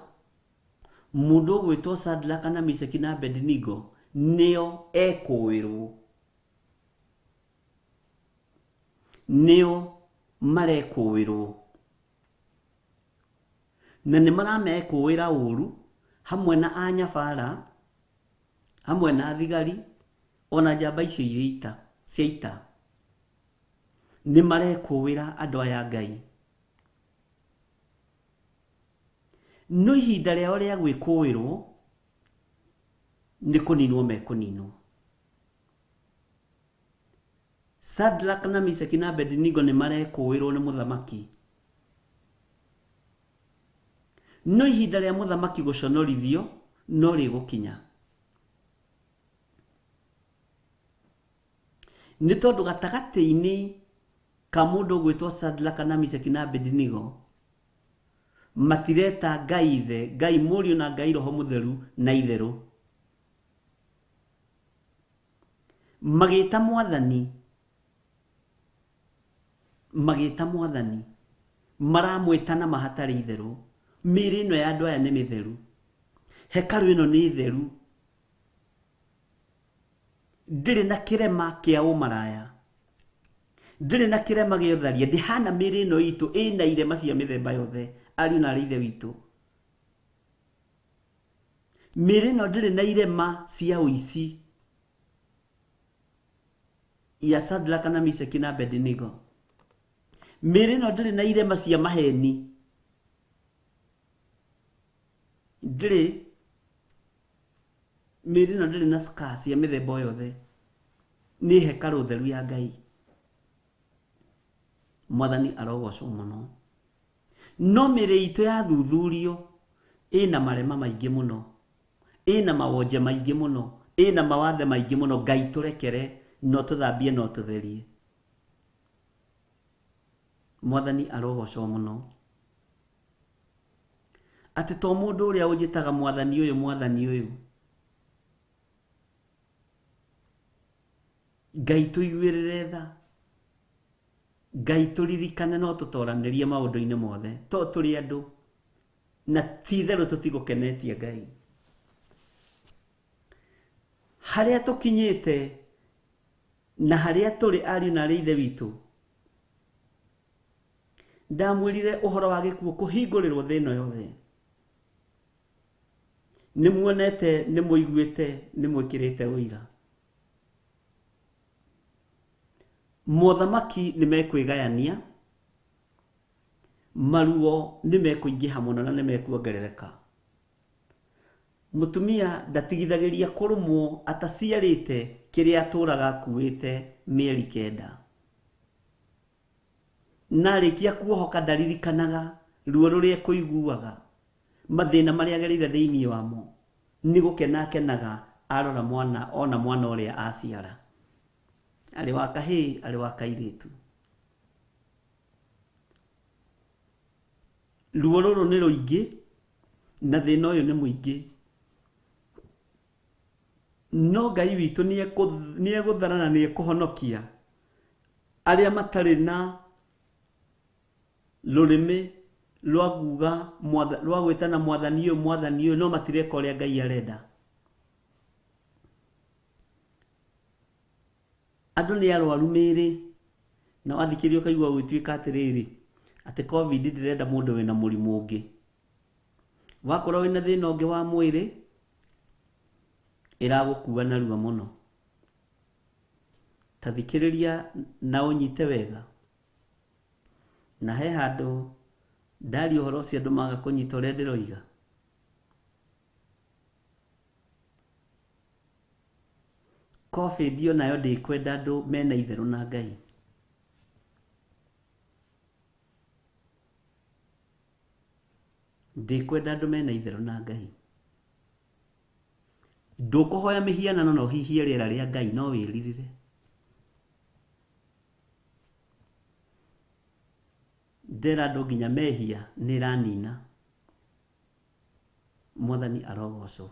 mũndũ ũgwĩtwo Shadraka na Meshaki na Abednego nĩo ekũĩrwo, nĩo marekũĩrwo, na nĩ maramekũĩra ũru hamwe na anyabara, hamwe na thigari, ona njamba icio cia ita, nĩ marekũĩra andũ aya Ngai. No ihinda rĩao rĩa gwĩkũĩrwo nĩ kũninwo mekũninwo. Shadraka na Meshaki na Abednego nĩ marekũĩrwo nĩ mũthamaki. No ihinda rĩa mũthamaki gũconorithio no rĩgũkinya. Nĩ tondũ gatagatĩ-inĩ ka mũndũ ũgwĩtwo Shadraka na Meshaki na Abednego matireta Ngai Ithe, Ngai Mũriũ na Ngai Roho Mũtheru na itherũ. Magĩĩta Mwathani, maramwĩta na mahatarĩ itherũ. Mĩĩrĩ ĩno ya andũ aya nĩ mĩtheru, hekarũ ĩno nĩ theru, ndĩrĩ na kĩrema kĩa ũmaraya, ndĩrĩ na kĩrema gĩa ũtharia. Ndĩhana mĩĩrĩ ĩno itũ ĩna irema cia mĩthemba yothe, ariũ na ithe witũ. Mĩĩrĩ ĩno ndĩrĩ na irema cia ũici ya Shadraka na Meshaki na Abednego. Mĩĩrĩ ĩno ndĩrĩ na irema cia maheni, mĩĩrĩ ĩno ndĩrĩ na scars cia mĩthemba yothe. Nĩ hekarũ theru ya Ngai. Mwathani arogocwo mũno. No mĩĩrĩ itũ yathuthurio ĩna marema maingĩ mũno, ĩna mawonje maingĩ mũno, ĩna mawathe maingĩ mũno. Ngai tũrekere, no tũthambie, no tũtherie. Mwathani arogocwo mũno. Atĩ to mũndũ ũrĩa ũnjĩtaga mwathani ũyũ, mwathani ũyũ. Ngai tũiguĩrĩre tha, Ngai tũririkane, no tũtoranĩrie maũndũ-inĩ mothe, to tũrĩ andũ na ti itherũ tũtigũkenetie Ngai. Harĩa tũkinyĩte na harĩa tũrĩ, ariũ na ithe witũ, ndamwĩrire ũhoro wa gĩkuũ kũhingũrĩrwo thĩ ĩno yothe. Nĩ muonete, nĩ mũiguĩte, nĩ mwĩkĩrĩte ũira. Mothamaki nĩ mekwĩgayania, maruo nĩ mekũingĩha mũno na nĩ mekuongerereka. Mũtumia ndatigithagĩria kũrũmwo ataciarĩte kĩrĩa atũraga akuĩte mĩeri 9. Narĩkia kuohoka ndaririkanaga ruo rũrĩa ekũiguaga, mathĩna marĩa agereire thĩinĩ wamo. Nĩ gũkena akenaga arora mwana, ona mwana ũrĩa aciara, arĩ wa kahĩĩ, arĩ wa kairĩtu. Ruo rũrũ nĩ rũingĩ na thĩna ũyũ nĩ mũingĩ. No Ngai witũ nĩ egũthara na nĩ ekũhonokia arĩa matarĩ na rũrĩmĩ rwa kuga, rwa gwĩtana mwathani ũyũ, no matireka ũrĩa Ngai arenda. Andũ nĩ arwaru mĩĩrĩ, na wathikĩrĩria ũkaigua gwĩtuĩka atĩrĩrĩ, atĩ COVID ndĩrenda mũndũ wĩna mũrimũ ũngĩ. Wakorwo wĩna thĩna ũngĩ wa mwĩrĩ, ĩragũkua narua mũno. tathikiriria na unyite wega na he handu ndari uhoro cia andu maga kunyita uria ndiroiga. Kofi dio nayo ndikwenda andu mena itheru na Ngai. Ndikwenda andu mena itheru na Ngai. Ndukuhoya mihianano no hihie riera ria Ngai no wiririre. Ndera andu nginya mehia ni ranina. Mwathani arogocwo.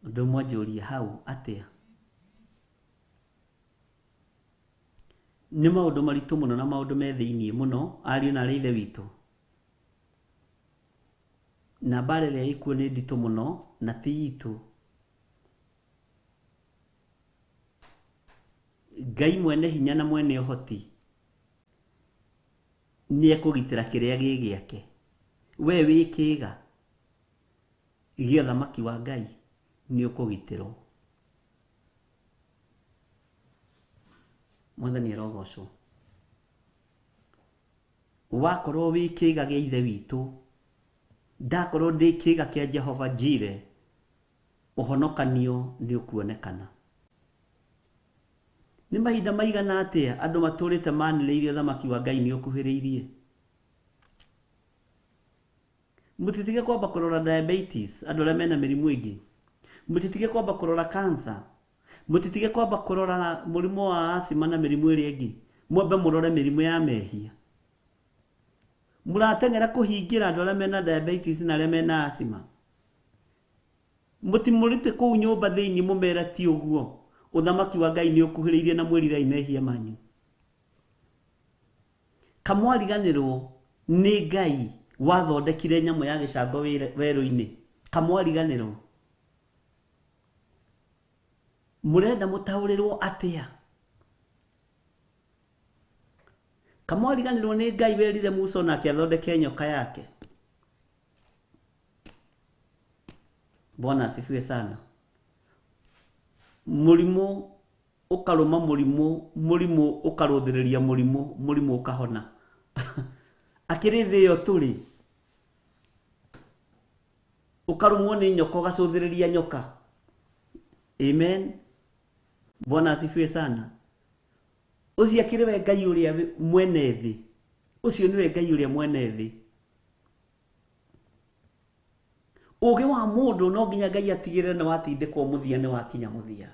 Ndu mwanjuria hau atia. Ni maundu maritu muno na maundu me thiini muno ariu na ari ithe witu. Na barele ikuo ni nditu muno na ti itu. Ngai mwene hinya na mwene uhoti ni ekugitira kiria gigiake. We wikiga gio thamaki wa Ngai ni ukugitirwo. Mwathani arogocwo. Wakorwo wikiga gia ithe witu, ndakorwo ndi kiga kia Jehova Jire, uhonokanio ni ukuonekana. Ni mahinda maigana atia andu maturite manireirie thamaki wa Ngai ni ukuhiriirie. Mutitige kwamba kurora diabetes andu aria mena mirimu ingi. Mutitige kwamba kurora cancer. Mutitige kwamba kurora murimu wa asima na mirimu iri ingi. Mwambe murore mirimu ya mehia. Muratengera kuhingira andu aria mena diabetes na aria mena asima. Mutimurite kuu nyumba thiini mumera ti uguo. Uthamaki wa Ngai ni ukuhiriirie na mwirira mehia manyu. Kamwariganirwo ni Ngai wathondekire nyamu ya gicango weru-ini. Kamwariganirwo. Murenda mutaurirwo atia. Kamwariganirwo ni Ngai werire Musa na akiathondeke nyoka yake. Bwana asifiwe sana. Murimu ukaruma murimu ukaruthiriria murimu ukahona. Akiri thi yo turi. Ukarumwo ni nyoka ugacuthiriria nyoka. Amen. Bwana asifiwe sana. Ucio akiriwe Ngai uria mwene thi. Ucio niwe Ngai uria mwene thi. Uge wa mundu no nginya Ngai atigirire na watindikwo muthia ni wakinya muthia.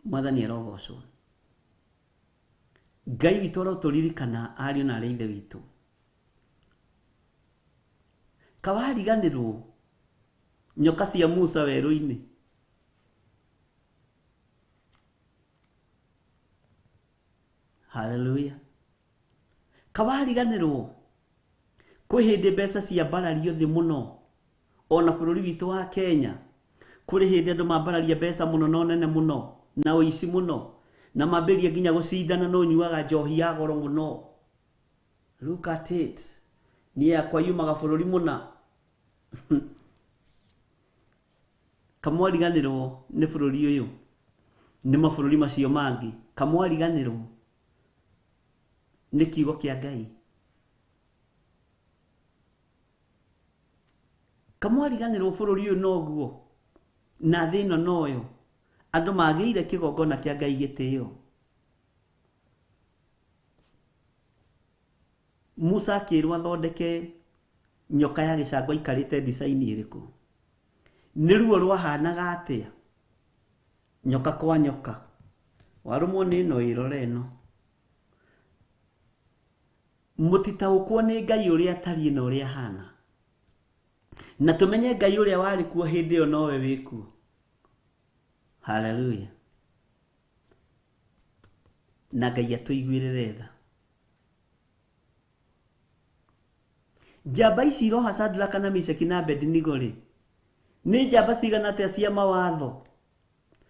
Mwathani arogocwo. Ngai witu aroturirikana ariu na ari ithe witu. Kawariganirwo nyoka cia Musa weru-ini. Hallelujah. Kawariganirwo kwi hindi mbeca cia mbarario thi muno ona bururi witu wa Kenya. Kuri hindi andu mambararia mbeca muno no nene muno na uici muno na mambiria nginya gucindana no nyuaga njohi ya goro muno. Look at it. Ni yakwa yumaga bururi muna. Kamwariganirwo ni bururi uyu. Ni mabururi macio mangi. Kamwariganirwo ni kiugo kia Ngai. Kamwariganirwo bururi uyu noguo na thino noyo andu magiire kigongona kia Ngai gitio. Musa akirwo athondeke nyoka ya gicango ikarite design iriku. Niruo rwahanaga atia. Nyoka kwa nyoka. Warumwo ni no irore no. Mutitaukwo ni Ngai uria atari na uria hana. Na tumenye Ngai uria wari kuo hindi yo nowe wikuo. Hallelujah. Na Ngai atuiguirire tha. Jamba ici roha Shadraka na Meshaki na Abednego ri. Ni jamba cigana atia cia mawatho.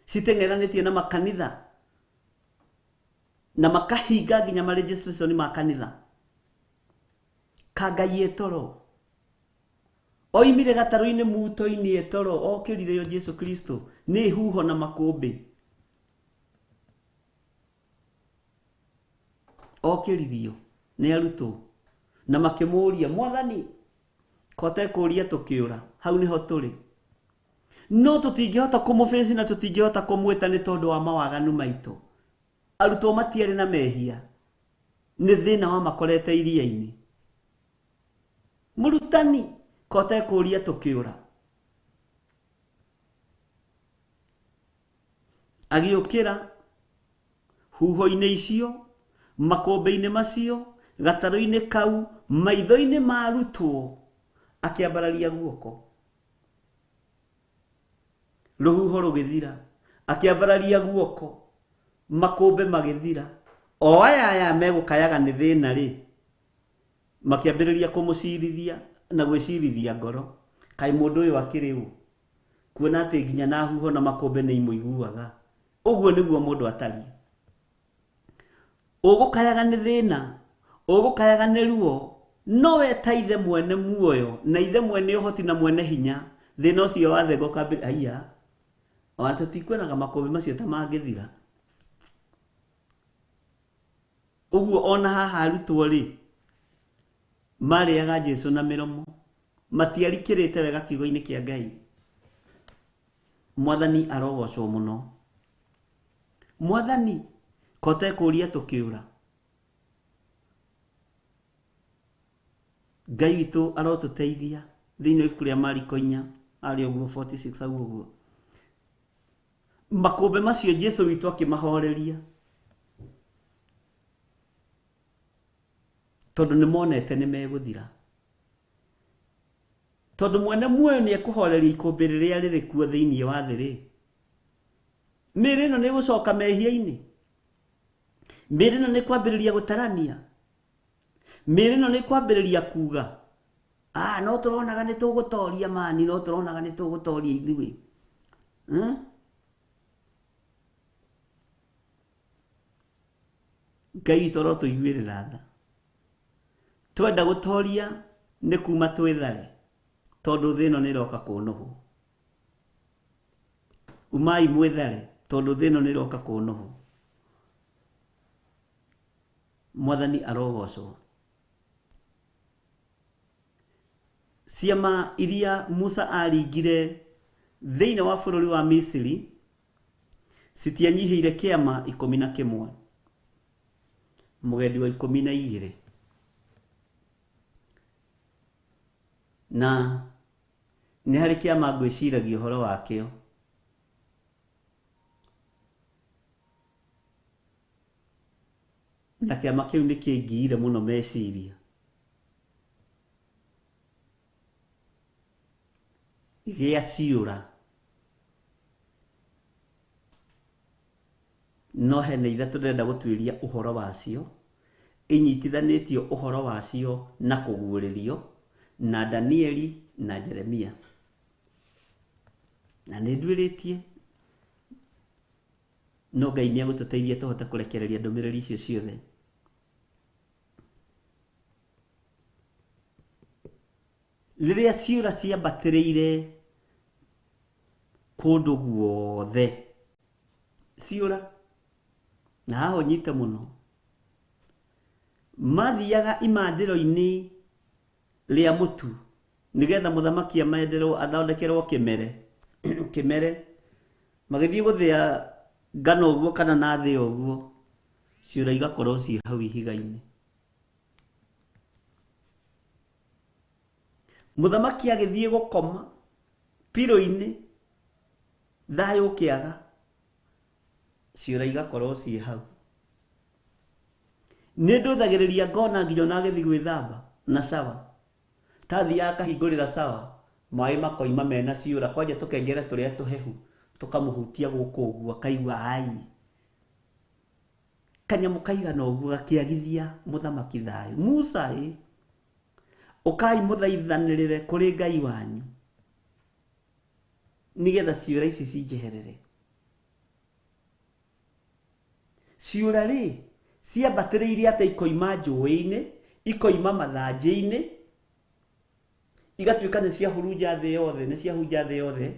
Citengeranitie na makanitha. Na makahinga nginya ma registration ma kanitha. Ka Ngai etoro. oimire gataru-inĩ muto-inĩ etoro okĩrire yo Jesu Kristo nĩ huho na makũmbĩ okĩririo nĩ arutwo na makĩmũria Mwathani kote kũria tũkĩũra hau nĩho tũrĩ no tũtingĩhota kũmũfĩci na tũtingĩhota kũmwĩta nĩ tondũ wa mawaganu maitũ arutwo matiarĩ na mehia nĩ thĩna wa makorete iria-inĩ mũrutani kote kũria tũkĩũra agĩũkĩra huho-inĩ icio makũmbĩ-inĩ macio gataru-inĩ kau maitho-inĩ ma arutwo akĩambararia guoko rũhuho rũgĩthira akĩambararia guoko makũmbĩ magĩthira o aya megũkayaga nĩ thĩna rĩ makĩambĩrĩria kũmũcirithia na gwĩcirithia ngoro kaĩ mũndũ ũyũ akĩrĩ ũ kuona atĩ nginya na huho na makũmbĩ nĩ imũiguaga ũguo nĩguo mũndũ atariĩ ũgũkayaga nĩ thĩna ũgũkayaga nĩ ruo no we ta ithe mwene muoyo na ithe mwene ũhoti na mwene hinya thĩna ũcio wa thego kambĩ aya ona tũtikwenaga makũmbĩ macio ta mangĩthira ũguo ona haha arutwo rĩ marĩaga Jesu na mĩromo matiarikĩrĩte wega kiugo-inĩ kĩa Ngai Mwathani arogocwo mũno Mwathani kote kũria tũkĩũra Ngai witũ arotũteithia thĩinĩ wa ibuku rĩa Mariko 4 arĩ ũguo 46 au ũguo makũmbĩ macio Jesu witũ akĩmahoreria tondũ nĩ monete nĩ megũthira tondũ mwene muoyo nĩ ekũhoreria ikũmbĩ rĩrĩa rĩrĩ kuo thĩinĩ wa thĩ rĩ mĩĩrĩ ĩno nĩ gũcoka mehia-inĩ mĩĩrĩ ĩno nĩ kwambĩrĩria gũtarania mĩĩrĩ ĩno nĩ kwambĩrĩria kuga no tũronaga nĩ tũgũtoria mani no tũronaga nĩ tũgũtoria ithuĩ Ngai witũ arotũiguĩrĩra tha twenda gũtoria nĩ kuma twĩthare tondũ thĩ ĩno nĩ ĩroka kũnũhwo umai mwĩthare tondũ thĩ ĩno nĩ ĩroka kũnũhwo Mwathani arogocwo ciama iria Musa aringire thĩinĩ wa bũrũri wa Misiri citianyihĩire kĩama 11 mũgendi wa 12 na nĩ harĩ kĩama ngwĩciragia ũhoro wakĩo na kĩama kĩu nĩ kĩngiire mũno meciria gĩa ciũra no hene ithatũ ndĩrenda gũtuĩria ũhoro wacio inyitithanĩtio ũhoro wacio na kũguũrĩrio na Danieli na Jeremia na nĩ nduĩrĩtie no Ngai nĩ agũtũteithia tũhote kũrekereria ndũmĩrĩri icio ciothe rĩrĩa ciũra ciambatĩrĩire kũndũ guothe ciũra na haha ũnyite mũno mathiaga imandĩro-inĩ rĩa mũtu nĩgetha mũthamaki amenderwo athondekerwo kĩmere magĩthiĩ gũthĩa ngano ũguo kana na thĩ ũguo ciũra igakorwo ciĩ hau ihiga-inĩ mũthamaki agĩthiĩ gũkoma piro-inĩ thayũ ũkĩaga ciũra igakorwo ciĩ hau nĩ ndũthagĩrĩria ngona nginya na agĩthiĩ gwĩthamba na sawa tathiaga akahingũrĩra sawa maĩ makoima mena ciũra kwanja tũkengere tũrĩa tũhehu tũkamũhutia gũkũ ũguo akaigua ai kanyamũ kaigana ũguo gakĩagithia mũthamaki thayũ Musa ũkai mũthaithanĩrĩre kũrĩ Ngai wanyu nĩgetha ciũra ici cinjeherere ciũra rĩ ciambatĩrĩire atĩ ikoima njũĩ-inĩ ikoima mathanjĩ-inĩ igatuĩka nĩ ciahurunja thĩ yothe, nĩ ciahunja thĩ yothe.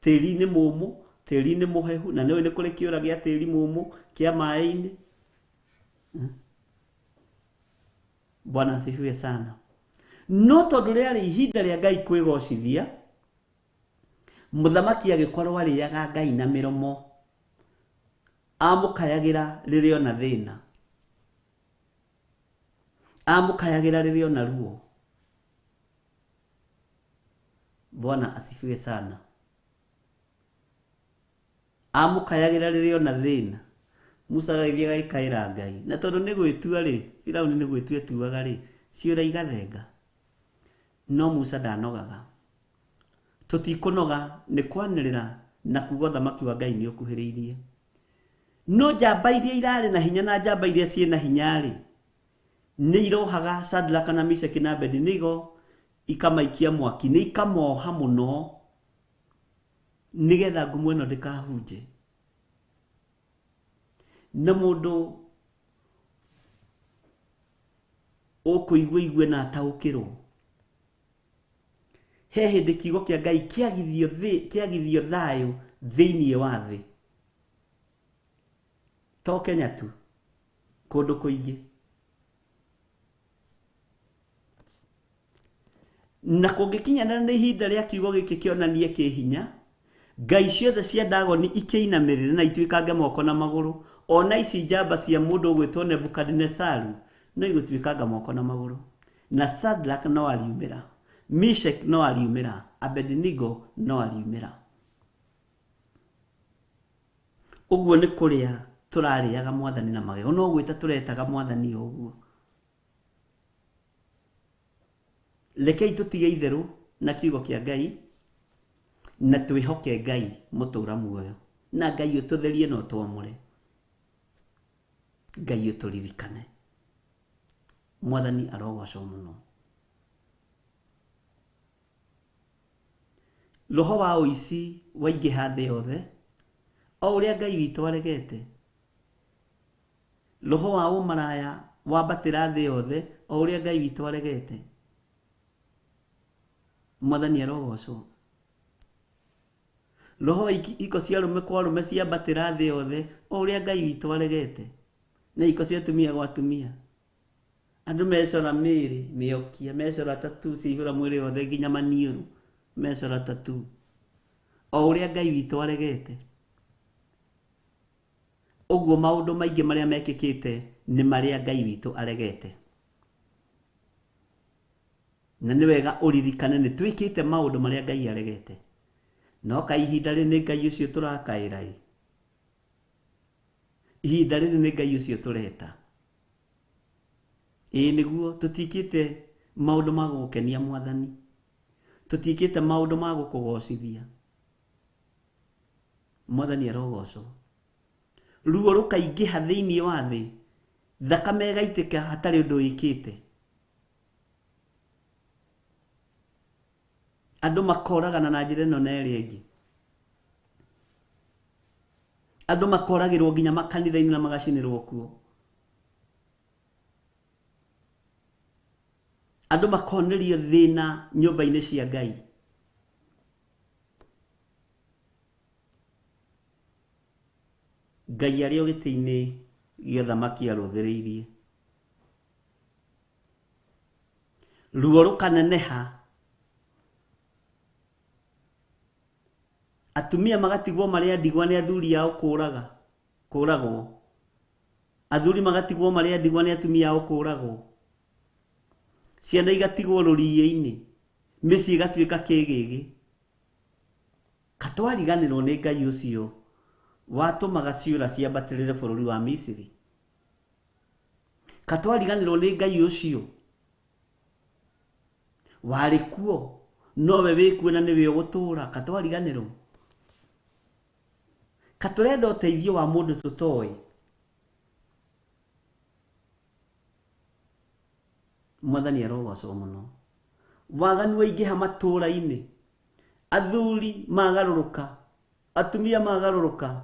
Tĩri nĩ mũmũ, tĩri nĩ mũhehu, na nĩũĩ nĩ kũrĩ kĩũra gĩa tĩri mũmũ kĩa maĩ-inĩ. Bwana asifiwe sana. No tondũ rĩarĩ ihinda rĩa Ngai kwĩgocithia, mũthamaki agĩkorwo arĩaga Ngai na mĩromo, amũkayagĩra rĩrĩa ona thĩna, amũkayagĩra rĩrĩa ona ruo. Bwana asifiwe sana. Amũkayagĩra rĩrĩa ona thĩna. Musa agĩthiĩ agĩkaĩra Ngai, na tondũ nĩ gwĩtua rĩ, Firaũni nĩ gwĩtua etuaga rĩ, ciũra igathenga. No Musa ndanogaga. Tũtikũnoga nĩ kwanĩrĩra na kuuga ũthamaki wa Ngai nĩ ũkuhĩrĩirie. No njamba iria irarĩ na hinya na njamba iria ciĩ na hinya rĩ, nĩ irohaga Shadraka na Meshaki na Abedinego, ikamaikia mwaki, nĩ ikamoha mũno nĩgetha ngumo ĩno ndĩkahunje. Na mũndũ ũkũigua igue na ataũkĩrwo, he hĩndĩ kiugo kĩa Ngai kĩagithio thayũ thĩinĩ wa thĩ. To Kenya tu, kũndũ kũingĩ. Na kũngĩkinyana nĩ ihinda rĩa kiugo gĩkĩ kĩonanie kĩhinya, ngai ciothe cia Dagoni ikĩinamĩrĩra na ituĩkange moko na magũrũ. Ona ici njamba cia mũndũ ũgwĩtwo Nebukadinezaru no igũtuĩkanga moko na magũrũ. Na Shadrach no ariumĩra, Meshach no ariumĩra, Abednego no ariumĩra. Ũguo nĩ kũrĩa tũrarĩaga Mwathani na magego, no gwĩta tũretaga Mwathani ũguo. Rekei tũtige itherũ na kiugo kĩa Ngai na twĩhoke Ngai mũtũũra muoyo, na Ngai ũtũtherie na ũtwamũre, Ngai ũtũririkane. Mwathani arogocwo mũno. Roho wa ũici waingĩha thĩ yothe, o ũrĩa Ngai witũ aregete. Roho wa ũmaraya wambatĩra thĩ yothe, o ũrĩa Ngai witũ aregete. Mwathani arogocwo. Roho wa iko cia arũme kwa arũme ciambatĩra thĩ yothe, o ũrĩa Ngai witũ aregete. Na iko cia atumia gwa atumia. Andũ mecora mĩĩrĩ mĩokia, mecora tatu ciihũra mwĩrĩ yothe nginya maniũrũ, mecora tatu, o ũrĩa Ngai witũ aregete. Ũguo maũndũ maingĩ marĩa mekĩkĩte nĩ marĩa Ngai witũ aregete. Na nĩ wega ũririkane nĩ twĩkĩte maũndũ marĩa Ngai aregete. No ka ihinda rĩrĩ nĩ Ngai ũcio tũrakaĩra. Ihinda rĩrĩ nĩ Ngai ũcio tũreta. Nĩguo tũtikĩte maũndũ ma gũkenia Mwathani. Tũtikĩte maũndũ ma gũkũgocithia. Mwathani arogocwo. Ruo rũkaingĩha thĩinĩ wa thĩ, thakame ĩgaitĩka hatarĩ ũndũ wĩkĩte. Andũ makoragana na njĩra ĩno na ĩrĩa ĩngĩ. Andũ makoragĩrwo nginya makanitha-inĩ na magacinĩrwo kuo. Andũ makonerio thĩna nyũmba-inĩ cia Ngai. Ngai arĩ o gĩtĩ-inĩ gĩa ũthamaki arũthĩrĩirie. Ruo rũkaneneha. Atumia magatigwo marĩa ndigwa nĩ athuri ao kũragwo. Athuri magatigwo marĩa ndigwa nĩ atumia ao kũragwo. Ciana igatigwo rũriĩ-inĩ, mĩciĩ igatuĩka kĩgĩgĩ. Katwariganĩrwo nĩ Ngai ũcio watũmaga ciũra ciambatĩrĩre bũrũri wa Misiri. Katwariganĩrwo nĩ Ngai ũcio warĩ kuo, nowe wĩkuo na nĩwe ũgũtũũra. Katwariganĩrwo. Katũrenda ũteithio wa mũndũ tũtoĩ. Mwathani arogocwo mũno. Waganu waingĩha matũũra-inĩ, athuri magarũrũka, atumia magarũrũka,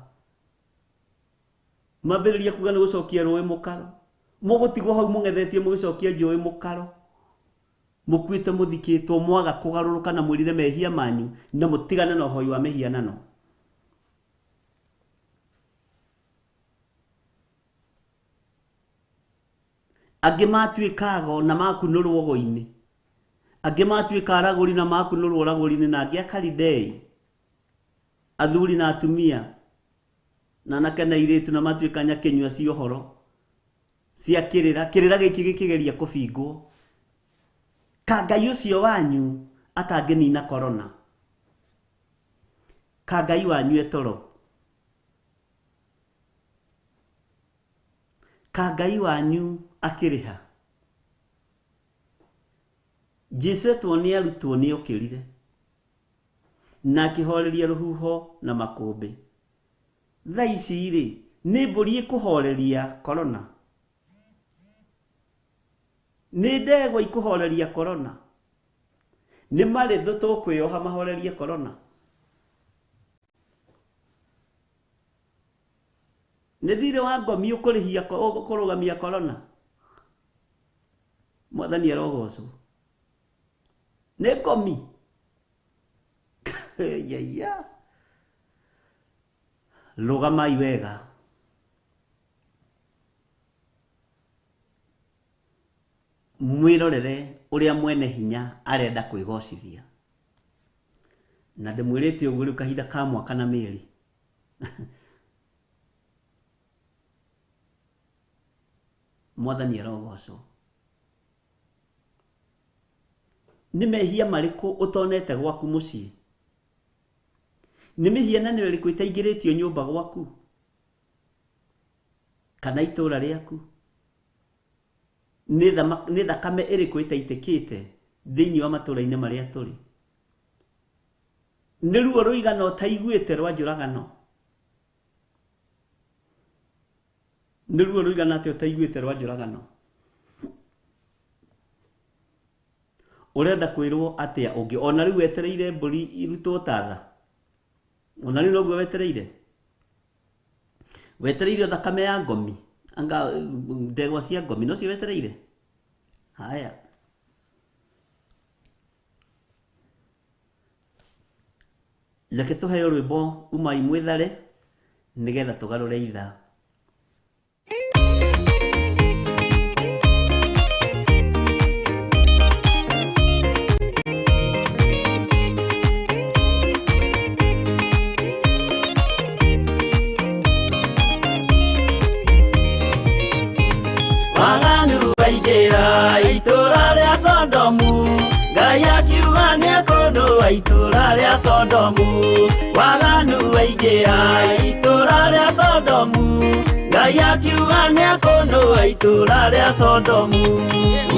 mambĩrĩria kuga nĩ gũcokia rũĩ mũkaro. Mũgũtigwo hau mũng'ethetie mũgĩcokia njũĩ mũkaro. mukwite muthikitwo mwaga kugaruruka na mwirire mehia manyu na mutigane na uhoi wa mehianano. Angĩ matuĩkaga na makunũrwo ũgo-inĩ, angĩ matuĩka aragũri na makunũrwo ũragũri-inĩ, na angĩ akaridei, athuri na atumia na anake na airĩtu na matuĩka nyakenyua cia ũhoro cia kĩrĩra gĩkĩ gĩkĩgeria kũbingwo. Ka Ngai ũcio wanyu atangĩnina korona, ka Ngai wanyu etoro, ka Ngai wanyu akĩrĩha. Jesu etwo arutwo nĩ okĩrire na akĩhoreria rũhuho na makũmbĩ. Thaa ici rĩ, nĩ mbũri ĩkũhoreria korona? Nĩ ndegwa ikũhoreria korona? Nĩ marĩthũ tũkwĩoha mahorerie korona? Nĩ thirĩ wa ngomi ũkũrũgamia korona? Mwathani arogocwo. Nĩ ngomi? Yaya. Rũgamai wega. Mwĩrorere ũrĩa mwene hinya arenda kwĩgocithia. Na ndĩmwĩrĩte ũguo rĩu kahinda ka mwaka na mĩeri. Mwathani arogocwo. Nĩ mehia marĩkũ ũtonete gwaku mũciĩ? Nĩ mĩhianano ĩrĩkũ ĩtaingĩrĩtio nyũmba gwaku kana itũũra rĩaku? Nĩ thakame ĩrĩkũ ĩtaitĩkĩte thĩinĩ wa matũũra-inĩ marĩa tũrĩ? Nĩ ruo rũigana ũtaiguĩte rwa njũragano? Nĩ ruo rũigana atĩ ũtaiguĩte rwa njũragano? Ũrenda kwĩrwo atĩa ũngĩ? Ona rĩu wetereire mbũri irutwo tatha? Ona rĩu noguo wetereire? Wetereire thakame ya ngomi? Anga ndegwa cia ngomi no cio wetereire? Haya. Reke tũheo rwĩmbo umai mwĩthare nĩgetha tũgarũre ithaa. Itũra rĩa Sodomu, waganu waingĩra itũra rĩa Sodomu, Ngai akiuga nĩakũnũa itũra rĩa Sodomu.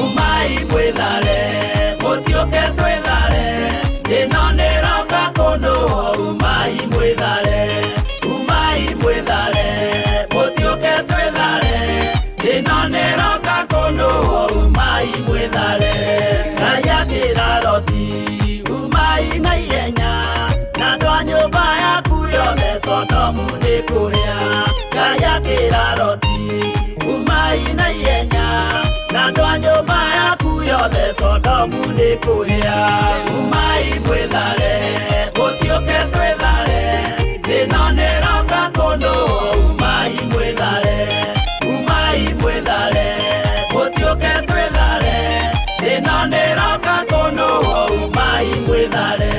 Umai mwĩthare, mũtiũke twĩthare, ĩno nĩroka kũnũa. Umai mwĩthare, mũtiũke twĩthare, ĩno nĩroka kũnũa. Umai mwĩthare. Ngai akĩra Loti, na ihenya na andũ a nyũmba yaku yothe Sodomu nĩ kũhĩa. Ngai akĩra Loti, umai na ihenya na andũ a nyũmba yaku yothe Sodomu nĩ kũhĩa. Umai mwĩthare, mũtiũke twĩthare, ĩno nĩroka kũnũa. Umai mwĩthare, mũtiũke twĩthare, ĩno nĩroka kũnũa. Umai mwĩthare.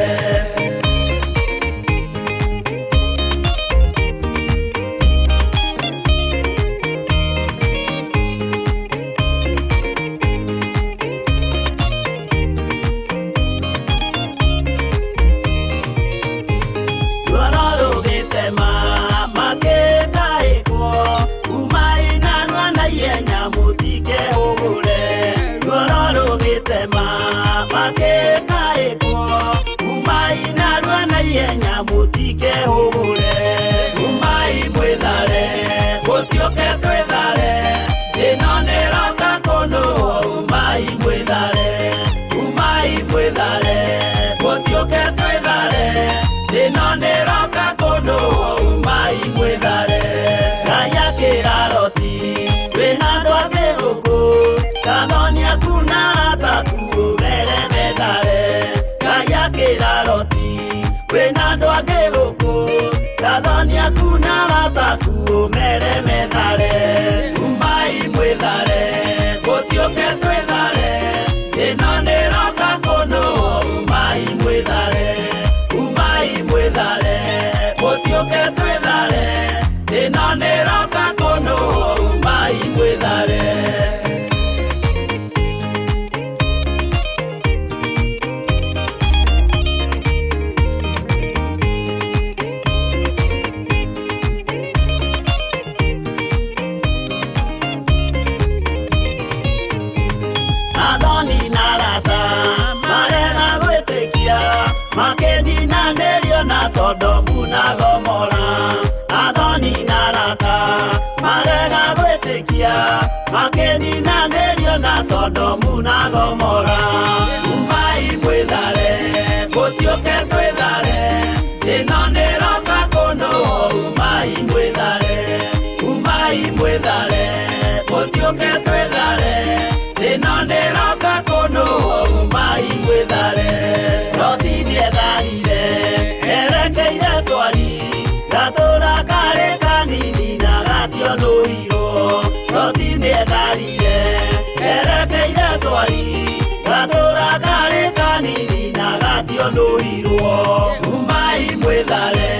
athoni aku na arataku mere methare umai mwithare gũtiũke twĩthare ĩno nĩroka kũnũ umai mwithare gũtiũke twĩthare ĩno nĩroka kũnũ umai mwithare Sodomu na Gomora athoni na arata marega gwĩtĩkia makĩninanĩrio na Sodomu na Gomora umai mwĩthare gũtiũke twĩthare ĩno nĩroka kũnũ umai mwĩthare gũtiũke twĩthare ĩno nĩroka kũnũ umai mwĩthare Roti nĩetharire erekeire Swari gatũra karĩ kanini na gationũirwo Roti nĩetharire erekeire Swari gatũra karĩ kanini na gationũirwo umai mwĩthare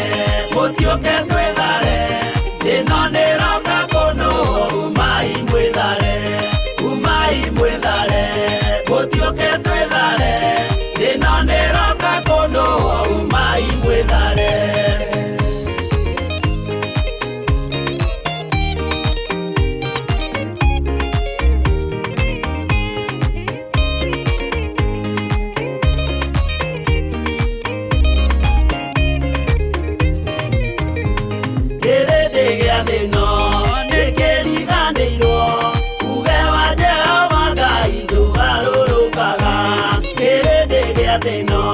gũtiũke twĩthare ĩno nĩroka kũnũ umai mwĩthare gũtiũke twĩthare ĩno nĩroka kũnũ umai mwĩthare kĩrĩndĩ gĩa thĩ ĩno nĩkĩriganĩirwo uge wa Jehova Ngai ndũgarũrũkaga kĩrĩndĩ gĩa thĩ ĩno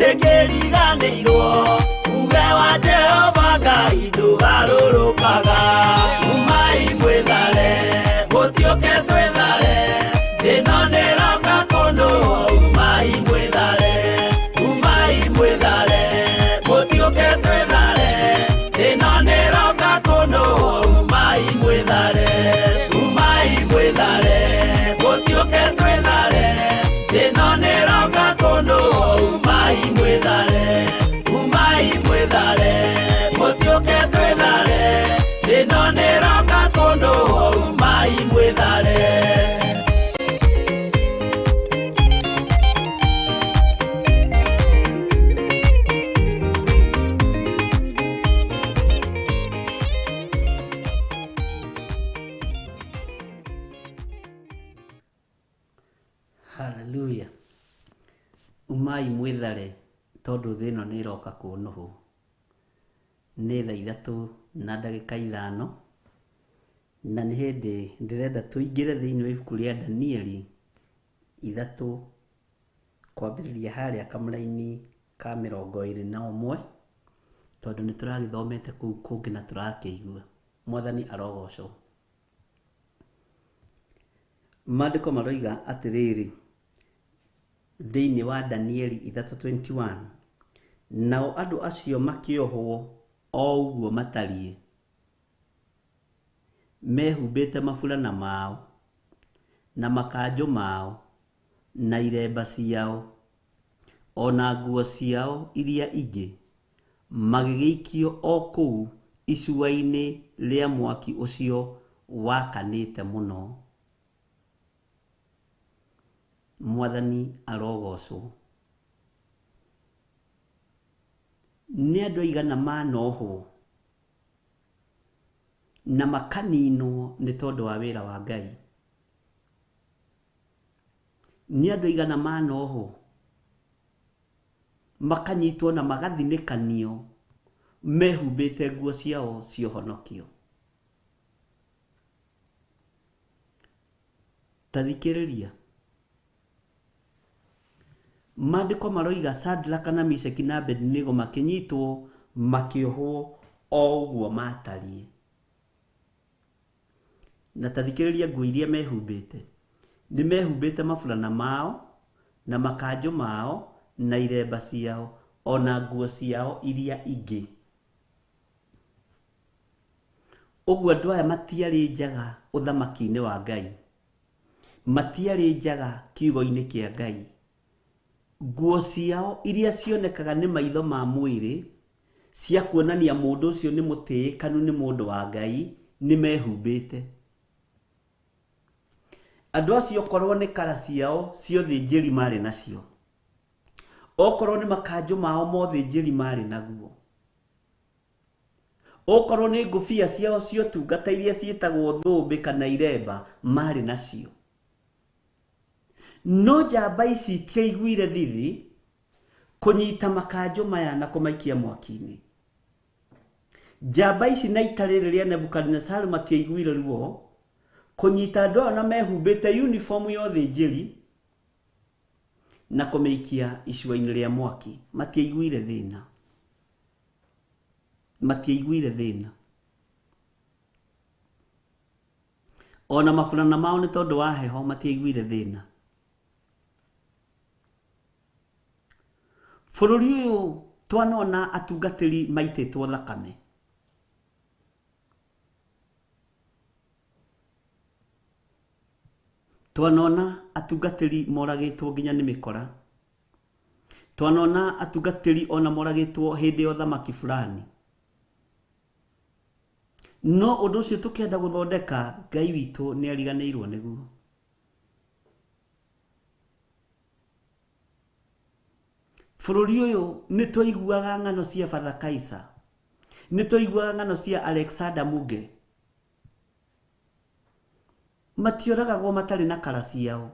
nĩkĩriganĩirwo uge wa Jehova Ngai ndũgarũrũkaga umai mwĩthare gũtiũke twĩthare ĩno nĩroka kũnũ umai mwĩthare gũtiũke twĩthare ĩno nĩroka kũnũ umai mwĩthare gũtiũke twĩthare ĩno nĩroka kũnũ umai mwĩthare gũtiũke twĩthare ĩno nĩroka kũnũ umai mwĩthare Hallelujah. Umai mwĩthare tondũ thĩ ĩno nĩroka kũnũhũ. Nĩ thaa 3:05 na nĩ hĩndĩ ndĩrenda tũingĩre thĩinĩ wa ibuku rĩa Danieli 3 kwambĩrĩria harĩa kamũra-inĩ ka 21 tondũ nĩ tũragĩthomete kũu kũngĩ na tũrakĩigua. Mwathani arogocwo. Maandĩko maroiga atĩrĩrĩ thĩinĩ wa Danieli 3:21 nao andũ acio makĩohwo o ũguo matariĩ mehumbĩte maburana mao na makanjũ mao na iremba ciao ona nguo ciao iria ingĩ magĩgĩikio o kũu icua-inĩ rĩa mwaki ũcio wakanĩte mũno. Mwathani arogocwo. Nĩ andũ aigana manohwo na makaninwo nĩ tondũ wa wĩra wa Ngai. Nĩ andũ aigana manohwo makanyitwo na magathinĩkanio mehumbĩte nguo ciao cia ũhonokio. Ta thikĩrĩria. Maandĩko maroiga Shadraka na Meshaki na Abedinego makĩnyitwo makĩohwo o ũguo matariĩ. Na ta thikĩrĩria nguo iria mehumbĩte. Nĩ mehumbĩte maburana mao na makanjũ mao na iremba ciao ona nguo ciao iria ingĩ. Ũguo andũ aya matiarĩ njaga ũthamaki-inĩ wa Ngai, matiarĩ njaga kiugo-inĩ kĩa Ngai. Nguo ciao iria cionekaga nĩ maitho ma mwĩrĩ cia kuonania mũndũ ũcio nĩ mũtĩĩkanu, nĩ mũndũ wa Ngai, nĩ mehumbĩte. Andũ acio okorwo nĩ kara ciao ciothe njĩri marĩ nacio, okorwo nĩ makanjũ mao mothe njĩri marĩ naguo, okorwo nĩ ngũbia ciao ciotungata iria ciĩtagwo thũmbĩ kana iremba marĩ nacio. No njamba ici itiaiguire thithi kũnyita makanjũ maya na kũmaikia mwaki-inĩ. Njamba ici na itarĩ rĩrĩa Nebukadnezaru matiaiguire ruo kũnyita andũ ao na mehumbĩte uniform yothe njĩri na kũmĩikia icua-inĩ rĩa mwaki. Matiaiguire thĩna, matiaiguire thĩna. Ona maburana mao nĩ tondũ wa heho matiaiguire thĩna. Bũrũri ũyũ twanona atungatĩri maitĩtwo thakame. Twanona atungatĩri moragĩtwo nginya nĩ mĩkora. Twanona atungatĩri ona moragĩtwo hĩndĩ ya ũthamaki fulani. No ũndũ ũcio tũkĩenda gũthondeka, Ngai witũ nĩ ariganĩirwo nĩguo. Bũrũri ũyũ nĩ twaiguaga ng'ano cia Father Kaisa, nĩ twaiguaga ng'ano cia Alexander Muge. Matioragagwo matarĩ na kara ciao,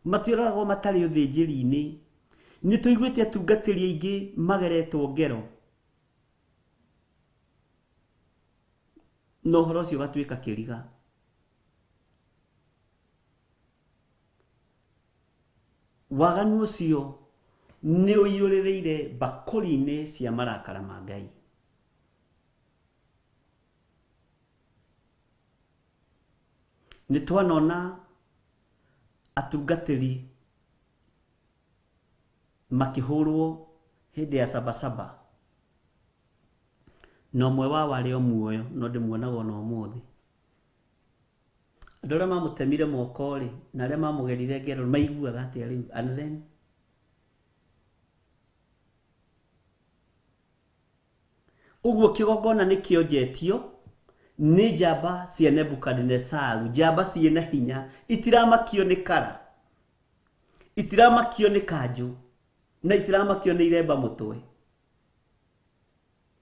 matioragagwo matarĩ ũthĩnjĩri-inĩ. Nĩ tũiguĩte atungatĩri aingĩ mageretwo ngero, no ũhoro ũcio ũgatuĩka kĩriga. Waganu ũcio nĩ ũiyũrĩrĩire mbakũri-inĩ cia marakara ma Ngai. Nĩ twanona atungatĩri makĩhũrwo hĩndĩ ya Sabasaba, na ũmwe wao arĩ o muoyo, no ndĩmuonaga ona ũmũthĩ. Andũ arĩa mamũtemire moko-rĩ na arĩa mamũgerire ngero maiguaga atĩa rĩu? And then ũguo kĩgongona nĩ kĩonjetio nĩ njamba cia Nebukadnezaru, njamba ciĩna hinya, itiramakio nĩ kara, itiramakio nĩ kanjũ, na itiramakio nĩ iremba mũtwe.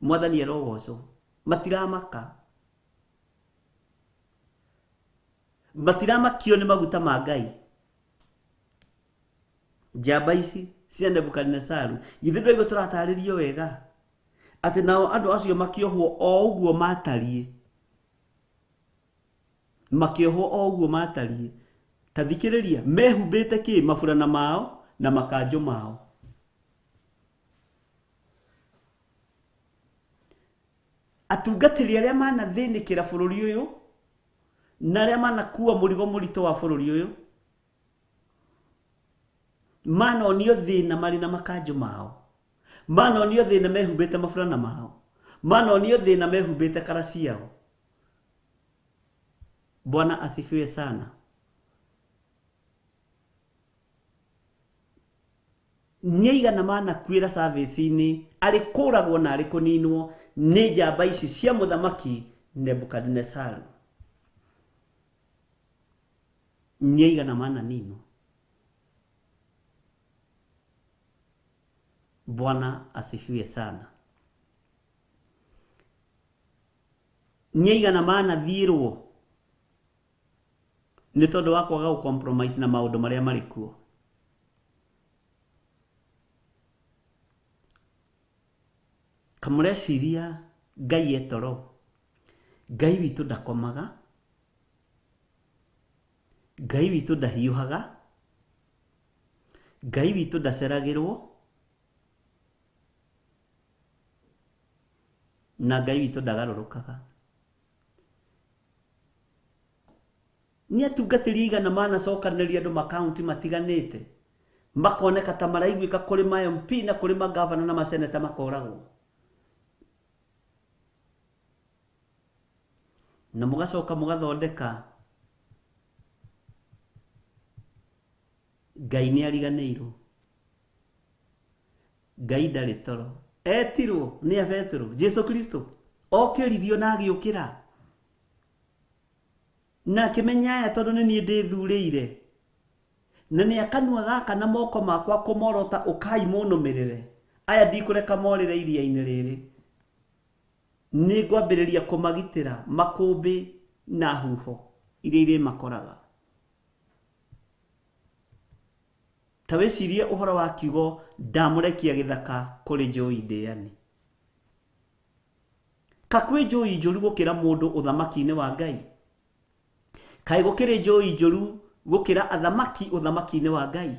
Mwathani arogocwo, matiramaka, matiramakio nĩ maguta ma Ngai. Njamba ici cia Nebukadnezaru, githĩ ndũigua tũratarĩrio wega atĩ nao andũ acio makĩohwo o ũguo matariĩ, makĩohwo o ũguo matariĩ. Ta thikĩrĩria, mehumbĩte kĩ? Maburana mao na makanjũ mao. Atungatĩri arĩa manathĩnĩkĩra bũrũri ũyũ na arĩa manakua mũrigo mũritũ wa bũrũri ũyũ manonio thĩna marĩ na makanjũ mao, manonio thĩna mehumbĩte maburana mao, manonio thĩna mehumbĩte kara ciao. Bwana asifiwe sana. Nĩ aigana manakuĩra service-inĩ, arĩ kũragwo na arĩ kũninwo nĩ njamba ici cia mũthamaki Nebukadnezaru. Nĩ aigana mananinwo. Bwana asifiwe sana. Nĩ aigana manathiĩrwo nĩ tondũ wa kwaga gũcompromise na maũndũ marĩa marĩ kuo. Kamũreciria Ngai etoro. Ngai witũ ndakomaga, Ngai witũ ndahiũhaga, Ngai witũ ndaceragĩrwo, na Ngai witũ ndagarũrũkaga. Nĩ atungatĩri aigana manacokanĩrĩria andũ makaunti matiganĩte, makoneka ta maraiguĩka kũrĩ ma MP na kũrĩ magavana na maseneta makoragwo. na mugacoka mugathondeka Ngai nĩ ariganĩirwo. Ngai ndarĩ toro. Etirwo nĩ Petero, Jesu Kristo okĩririo na agĩũkĩra na akĩmenya aya tondũ nĩ niĩ ndĩthurĩire na nĩ akanua gaka na moko makwa kũmorota ũkai mũnũmĩrĩre. Aya ndikũreka morĩre iria-inĩ rĩrĩ, nĩ ngwambĩrĩria kũmagitĩra makũmbĩ na huho iria irĩmakoraga. Ta wĩcirie ũhoro wa kiugo ndamũrekia gĩthaka kũrĩ njũi ndĩani. Ka kwĩ njũi njũru gũkĩra mũndũ ũthamaki-inĩ wa Ngai? Kaĩ gũkĩrĩ njũi njũru gũkĩra athamaki ũthamaki-inĩ wa Ngai?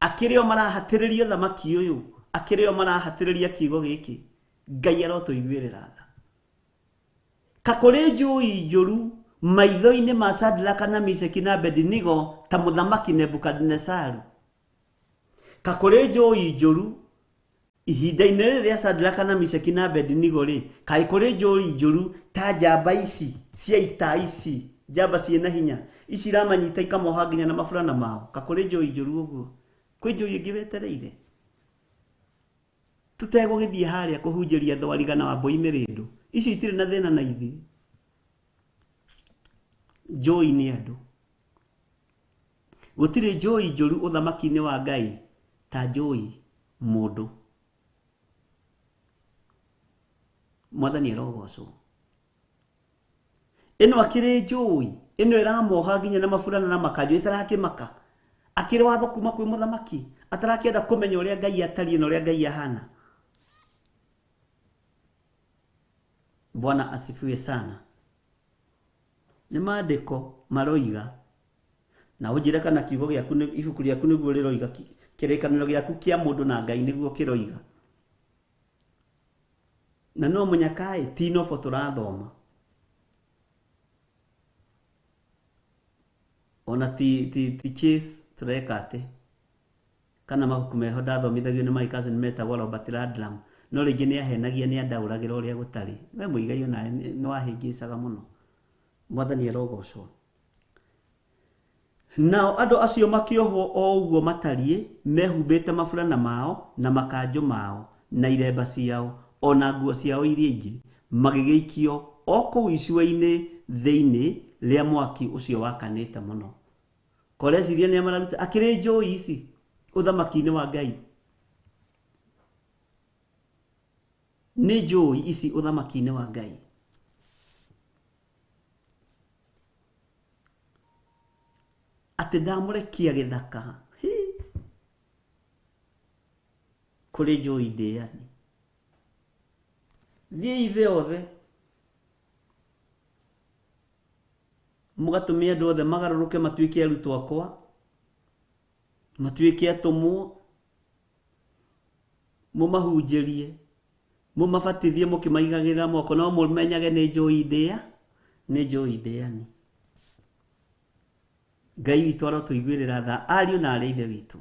Akĩrĩo marahatĩrĩria ũthamaki ũyũ, akĩrĩo marahatĩrĩria kiugo gĩkĩ, Ngai arotũiguĩrĩra tha. Ka kũrĩ njũi njũru maitho-inĩ ma Shadraka na Meshaki na Abedinego ta mũthamaki Nebukadinezaru? Ka kũrĩ njũi njũru ihinda-inĩ rĩrĩa Shadraka na Meshaki na Abedinego rĩ, kaĩ kũrĩ njũi njũru ta njamba ici cia ita ici, njamba ciĩna hinya ici iramanyita ikamoha nginya na maburana mao? Ka kũrĩ njũi njũru ũguo? Kwĩ njũi ĩngĩ wetereire? Tutegũgĩthiĩ harĩa kũhunjĩria thwarigana wa mbũi mĩrĩndũ, ici itirĩ na thĩna na ithuĩ. Njũi nĩ andũ. Gũtirĩ njũi njũru ũthamaki-inĩ wa Ngai ta njũi mũndũ. Mwathani arogocwo. Ĩno akĩrĩ njũi, ĩno ĩramoha nginya na maburana na makanjũ, ĩtarakĩmaka. Akĩrĩ watho kuma kwĩ mũthamaki, atarakĩenda kũmenya ũrĩa Ngai atariĩ na ũrĩa Ngai ahana. Bwana asifiwe sana. Nĩ maandĩko maroiga, na ũnjĩre kana kiugo gĩaku ibuku rĩaku nĩguo rĩroiga, kĩrĩkanĩro gĩaku kĩa mũndũ na Ngai nĩguo kĩroiga. Na no mũnyakaĩ ti nobo tũrathoma. Ona ti chase tũreka atĩ. Kana mabuku meho ndathomithagio nĩ my cousin metagwo Robert Radlam, no rĩngĩ nĩ ahenagia nĩ andaũragĩra ũrĩa gũtarĩ. We mũigai ona nĩ wahĩngĩcaga mũno. Mwathani arogocwo. Nao andũ acio makĩohwo o ũguo matariĩ, mehumbĩte maburana mao na makanjũ mao na iremba ciao ona nguo ciao iria ingĩ, magĩgĩikio o kũu icua-inĩ thĩinĩ rĩa mwaki ũcio wakanĩte mũno. Koreciria nĩ amararuta akĩrĩ njũi ici ũthamaki-inĩ wa Ngai. Nĩ njũi ici ũthamaki-inĩ wa Ngai. Atĩ ndamũrekia gĩthaka kũrĩ njũi ndĩani. Thiĩ ithe othe mũgatũmia andũ othe magarũrũke matuĩke arutwo akwa, matuĩke atũmwo, mũmahunjĩrie, mũmabatithie mũkĩmaigagĩrĩra moko, no mũmenyage nĩ njũi ndĩa, nĩ njũi ndĩani. Ngai witũ arotũiguĩrĩra tha, ariũ na arĩ ithe witũ.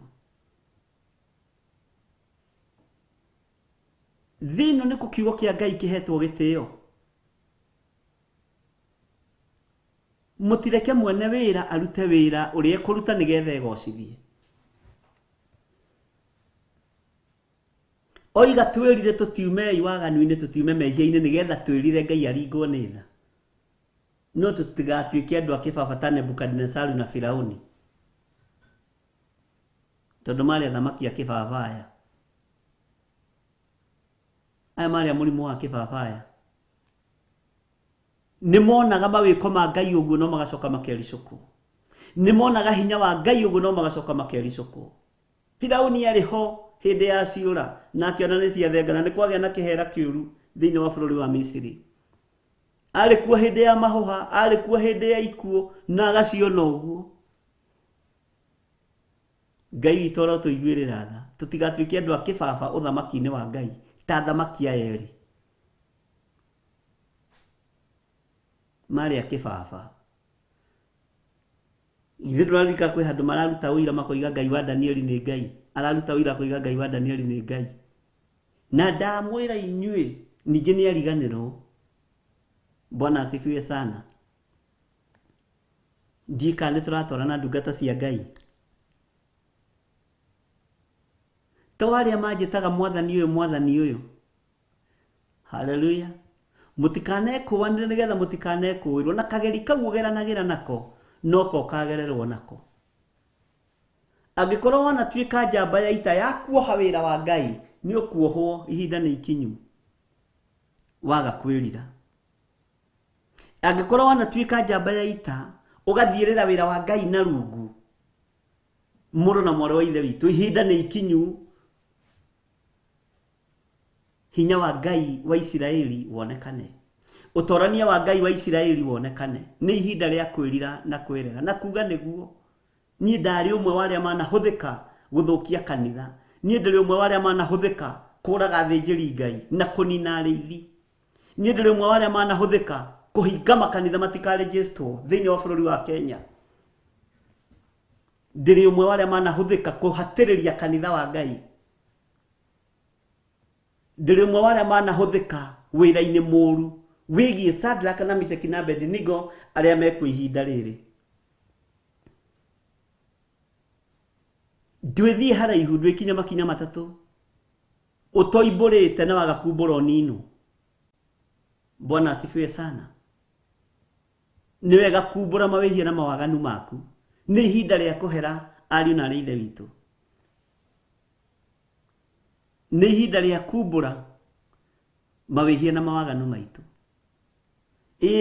Thĩno nĩ kiugo kĩa Ngai kĩhetwo gĩtĩo. Mũtireke mwene wĩra arute wĩra ũrĩa kũruta nĩgetha egocithie. Oiga twĩrire tũtiume iwaganu-inĩ, tũtiume mehia-inĩ nĩgetha twĩrire Ngai aringwo nĩ tha. No tũtigatuĩke andũ a kĩbaba ta Nebukadinezaru na Firaũni, tondũ marĩ athamaki a kĩbabaya. Aya marĩ mũrimũ wa kĩbabaya. Nĩ monaga mawĩko ma Ngai ũguo no magacoka makericũkwo. Nĩ monaga hinya wa Ngai ũguo no magacoka makericũkwo. Firaũni arĩ ho hĩndĩ ya ciũra na akĩona nĩ ciathengana, nĩ kwagĩa na kĩhera kĩũru thĩinĩ wa bũrũri wa Misiri. Arĩ kuo hĩndĩ ya mahũha, arĩ kuo hĩndĩ ya ikuũ na agaciona ũguo. Ngai witũ arotũiguĩrĩra tha, tũtigatuĩke andũ a kĩbaba ũthamaki-inĩ wa Ngai ta athamaki aya erĩ. Marĩ a kĩbaba. Ithuĩ tũrarika kwĩ handũ mararuta ũira makoiga Ngai wa Danieli nĩ Ngai, araruta ũira koiga Ngai wa Danieli nĩ Ngai. Na ndamwĩra inyuĩ ningĩ nĩ ariganĩrwo. Bwana asifiwe sana. Ndika nĩ tũratwarana ndungata cia Ngai. To arĩa manjĩtaga mwathani ũyũ. Hallelujah. Mũtikanekũanĩre nĩgetha mũtikanekũĩrwo na kageri kau ũgeranagĩra nako noko kagererwo nako. Angĩkorwo wanatuĩka njamba ya ita ya kuoha wĩra wa Ngai, nĩ ũkuohwo ihinda nĩ ikinyu. Waga kwĩrira. Angĩkorwo wanatuĩka njamba ya ita, ũgathiĩrĩra wĩra wa Ngai na rungu. Mũrũ na mwarĩ wa ithe witũ, ihinda nĩ ikinyu. Hinya wa Ngai wa Isiraeli wonekane. Utorania wa Ngai wa Isiraeli wonekane. Nĩ ihinda rĩa kwĩrira na kwĩrega na kuga nĩguo. Niĩ ndarĩ ũmwe wa arĩa manahũthĩka gũthũkia kanitha. Niĩ ndĩrĩ ũmwe wa arĩa manahũthĩka kũraga athĩnjĩri Ngai na kũnina arĩithi. Niĩ ndĩrĩ ũmwe wa arĩa manahũthĩka kũhinga makanitha matikarejestwo thĩinĩ wa bũrũri wa Kenya. Ndĩrĩ ũmwe wa arĩa manahũthĩka kũhatĩrĩria kanitha wa Ngai. Ndĩrĩ ũmwe wa arĩa manahũthĩka wĩra-inĩ mũũru wĩgiĩ Shadraka na Meshaki na Abednego arĩa mekwo ihinda rĩrĩ. Ndwĩthiĩ haraihu ndwĩkinya makinya matatũ. Ũtoimbũrĩte na wagakumbũra ũninu. Bwana asifiwe sana. Nĩ wega kumbũra mawĩhia na mawaganu maku. Nĩ ihinda rĩa kũhera ariũ na ithe witũ. Nĩ ihinda rĩa kumbũra mawĩhia na mawaganu maitũ.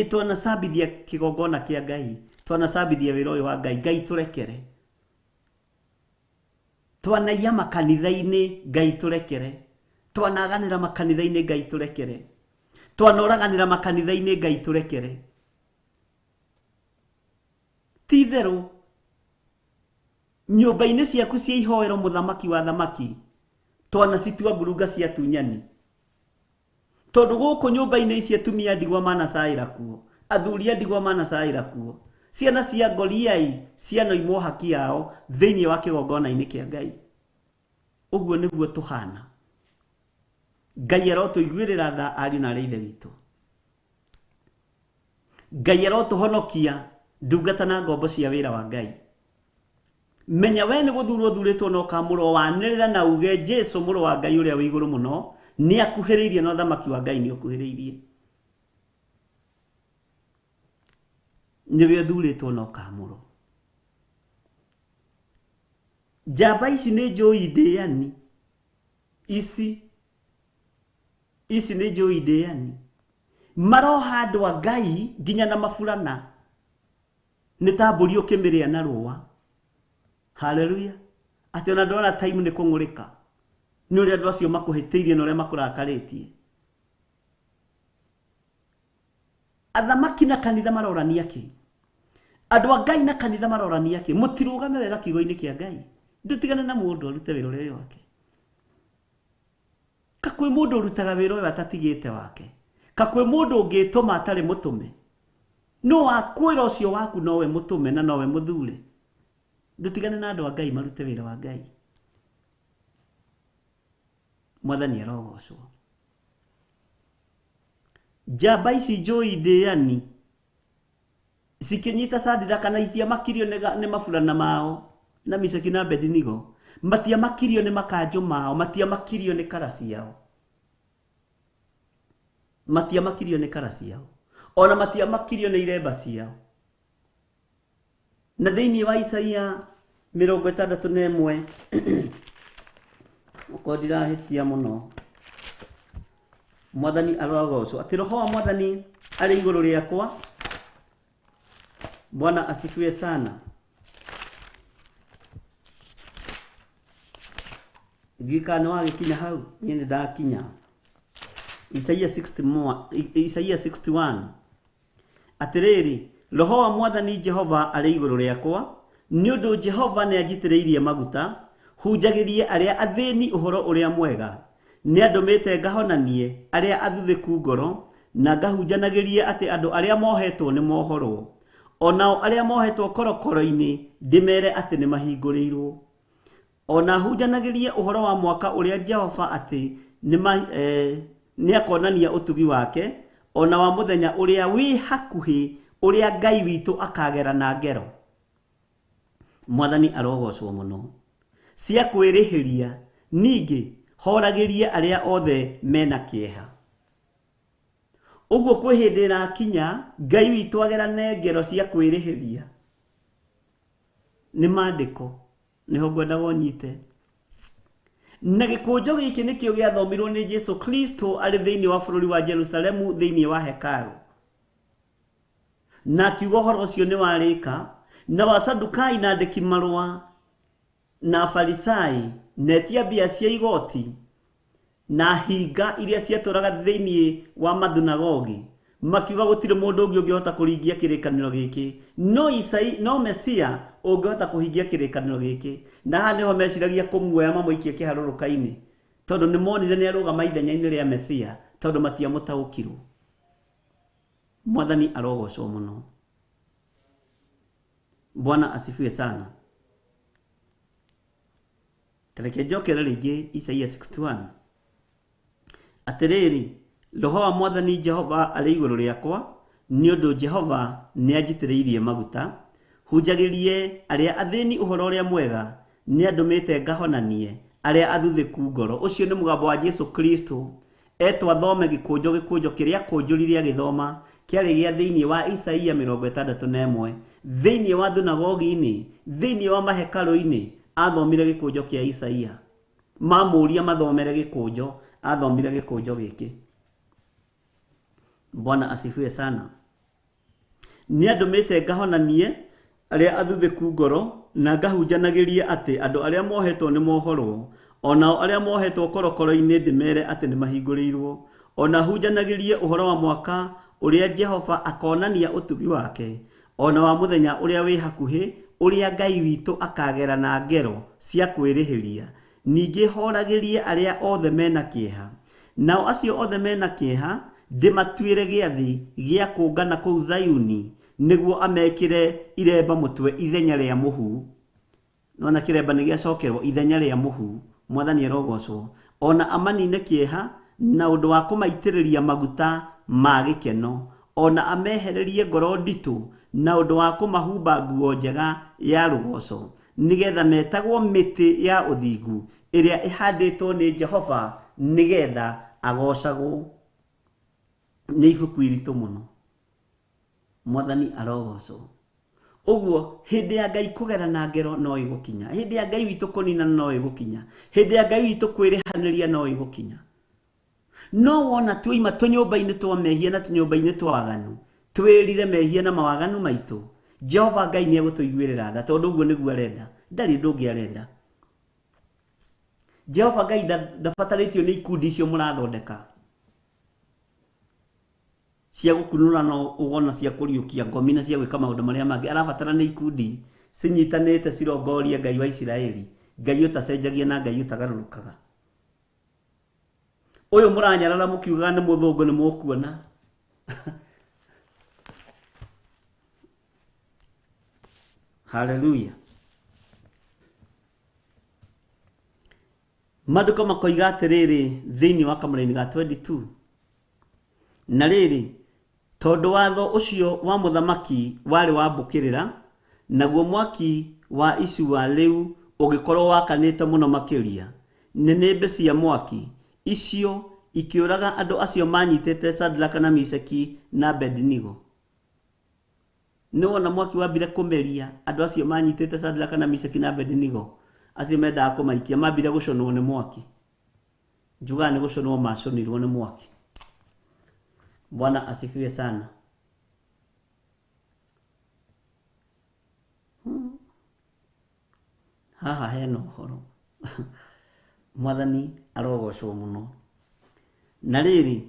Twanacambithia kĩgongona kĩa Ngai. Twanacambithia wĩra ũyũ wa Ngai. Ngai tũrekere. Twanaiya makanitha-inĩ Ngai tũrekere. Twanaganĩra makanitha-inĩ Ngai tũrekere. Twanoraganĩra makanitha-inĩ Ngai tũrekere. Ti itherũ nyũmba-inĩ ciaku cia ihoero mũthamaki wa thamaki twanacitua ngurunga cia tunyani. Tondũ gũkũ nyũmba-inĩ ici atumia ndigwa manacaĩra kuo, athuri ndigwa manacaĩra kuo, ciana cia ngoriai cianoimwo haki yao thĩinĩ wa kĩgongona-inĩ kĩa Ngai. Ũguo nĩguo tũhana. Ngai arotũiguĩrĩra tha ariũ na ithe witũ. Ngai arotũhonokia ndungata na ngombo cia wĩra wa Ngai. Menya we nĩ gũthurwo thurĩtwo no kamũro wanĩrĩra na uge Jesu mũrũ wa Ngai ũrĩa wĩ igũrũ mũno nĩ akuhĩrĩirie na ũthamaki wa Ngai nĩ ũkuhĩrĩirie. Nĩwe thurĩtwo no kamũro. Njamba ici nĩ njũi ndĩani. Ici nĩ njũi ndĩani. Maroha andũ a Ngai nginya na maburana. Nĩ ta mbũri ũkĩmĩrĩa na rũa. Hallelujah. Ati ona ndona time nĩ kũng'ũrĩka. Nĩ ũrĩa andũ acio makũhĩtĩirie na ũrĩa makũrakarĩtie. Athamaki na kanitha marorania kĩ? Andũ a Ngai na kanitha marorania kĩ? Mũtirũgame wega kiugo-inĩ kĩa Ngai. Ndutigane na mũndũ arute wĩra ũrĩa wake. Kakwĩ mũndũ ũrutaga wĩra ũyũ atatigĩte wake. Kakwĩ mũndũ ũngĩtũma atarĩ mũtũme. No akwĩra ũcio waku nowe mũtũme na nowe mũthure. Ndutigane na andũ a Ngai marute wĩra wa Ngai. Mwathani arogocwo. Njamba ici njũi ndĩani cikinyita Shadraka na itiamakirio nĩ maburana mao na Meshaki na Abednego. Matiamakirio nĩ makanjũ mao, matiamakirio nĩ kara ciao. Matiamakirio nĩ kara ciao. Ona matiamakirio nĩ iremba ciao. Na thĩinĩ wa Isaia 61 uko ndirahĩtia mũno. Mwathani arogocwo. Atĩ roho wa Mwathani arĩ igũrũ rĩakwa. Bwana asifiwe sana. Gika nĩ wagĩkinya hau, niĩ nĩ ndakinya. Isaia 61. Atĩrĩrĩ, roho wa Mwathani Jehova arĩ igũrũ rĩakwa, nĩ ũndũ Jehova nĩ anjitĩrĩirie maguta, hunjagĩrie arĩa athĩni ũhoro ũrĩa mwega. Nĩ andũmĩte ngahonanie arĩa athuthĩku ngoro, na ngahunjanagĩrie atĩ andũ arĩa mohetwo nĩ mohorwo. Onao arĩa mohetwo korokoro-inĩ ndĩmere atĩ nĩ mahingũrĩirwo. Ona hunjanagĩrie ũhoro wa mwaka ũrĩa Jehova atĩ nĩ akonania ũtugi wake, ona wa muthenya uria wi hakuhi uria Ngai witu akagera na ngero. Mwathani arogocwo muno. Cia kwirihiria ningi horagirie aria othe mena kieha. Uguo kwi hindi na kinya Ngai witu agerane ngero cia kwirihiria. Ni maandiko niho ngwenda wonyite. Na gikunjo giki nikio giathomirwo ni Jesu Kristo ari thiini wa bururi wa Jerusalemu thiini wa hekalu. Na kiugo horo cio ni warika na Wasadukai na andiki marua na Farisai netia bia cia igoti na hinga iria ciatũraga thiini wa mathunagogi makiuga gutire mundu ungi ungihota kuringia kirikaniro giki no Mesia ungihota kuhingia kirikaniro giki na ha niho meciragia kumuoya mamuikie kiharuruka-ini tondu ni monire ni arugama ithenya-ini ria Mesia tondu matiamutaukirwo. Mwathani arogocwo muno. Bwana asifiwe sana. Tareke jokera ringi Isaia 61. Atiriri, Roho wa Mwathani Jehova ari iguru riakwa, ni undu Jehova ni anjitiriirie maguta, hunjagirie aria athini uhoro uria mwega, ni andumite ngahonanie aria athuthiku ngoro. Ucio ni mugambo wa Jesu Kristo. Etwa thome gikunjo kiria kunjuririe agithoma kiari gia thiini wa Isaia 61 thiini wa thunagogi-ini thiini wa mahekalu-ini athomire gikunjo kia Isaia. Mamuria mathomere gikunjo athomire gikunjo giki. Bwana asifiwe sana. Ni andumite ngahonanie aria athuthiku ngoro na ngahunjanagiria ati andu aria mohetwo ni mohorwo ona aria mohetwo korokoro-ini ndimere ati ni mahingũrĩirwo ona hunjanagirie uhoro wa mwaka uria Jehova akonania utugi wake ona wa muthenya uria wi hakuhi uria Ngai witu akagera na ngero cia kwirihiria ningi horagirie aria othe mena kieha nao acio othe mena kieha ndimatuire giathi gia kũngana kũu Zayuni niguo amekire iremba mutwe ithenya ria muhu. Nona kiremba ni giacokerwo ithenya ria muhu. Mwathani arogocwo. Ona amanine kieha na undu wa kumaitiriria maguta ma gikeno ona amehererie ngoro nditu na undu wa kumahumba nguo njega ya rugoco nigetha metagwo miti ya uthingu iria ihanditwo ni Jehova nigetha agocagwo. Ni ibuku iritu muno. Mwathani arogocwo. Uguo hindi ya Ngai kugera na ngero no igukinya. Hindi ya Ngai witu kunina no igukinya. Hindi ya Ngai witu kwirihaniria no igukinya. No wona tuima tunyumba-ini twa mehia na tunyumba-ini twa waganu twirire mehia na mawaganu maitu Jehova Ngai ni egutuiguirira tha tondu uguo niguo arenda. Ndari ndungi arenda. Jehova Ngai ndabatarĩtio ni ikundi icio murathondeka cia gukunura no ugona cia kuriukia ngomi na cia gwika maundu maria mangi. Arabatara ni ikundi cinyitanite cirongoria Ngai wa Isiraeli, Ngai utacenjagia na Ngai utagarurukaga. Uyu muranyarara mukiuga ni muthungu ni mukuona. Hallelujah. Maduka makoiga atiriri thiini wa kamũra-inĩ ga 22 na riri tondu watho ucio wa muthamaki wari wa mbukirira naguo mwaki wa icua riu ugikorwo wakanite muno makiria nenebe cia mwaki icio ikiuraga andu acio manyitete Shadraka na Meshaki na Abednego. No na mwaki wambire kumeria andu acio manyitete Shadraka na Meshaki na Abednego acio mendaga kumaikia mambire guconwo ni mwaki. Njuga ni guconwo maconirwo ni mwaki. Bwana asifiwe sana. Haha heno horo. Mwathani arogocwo muno. Na riri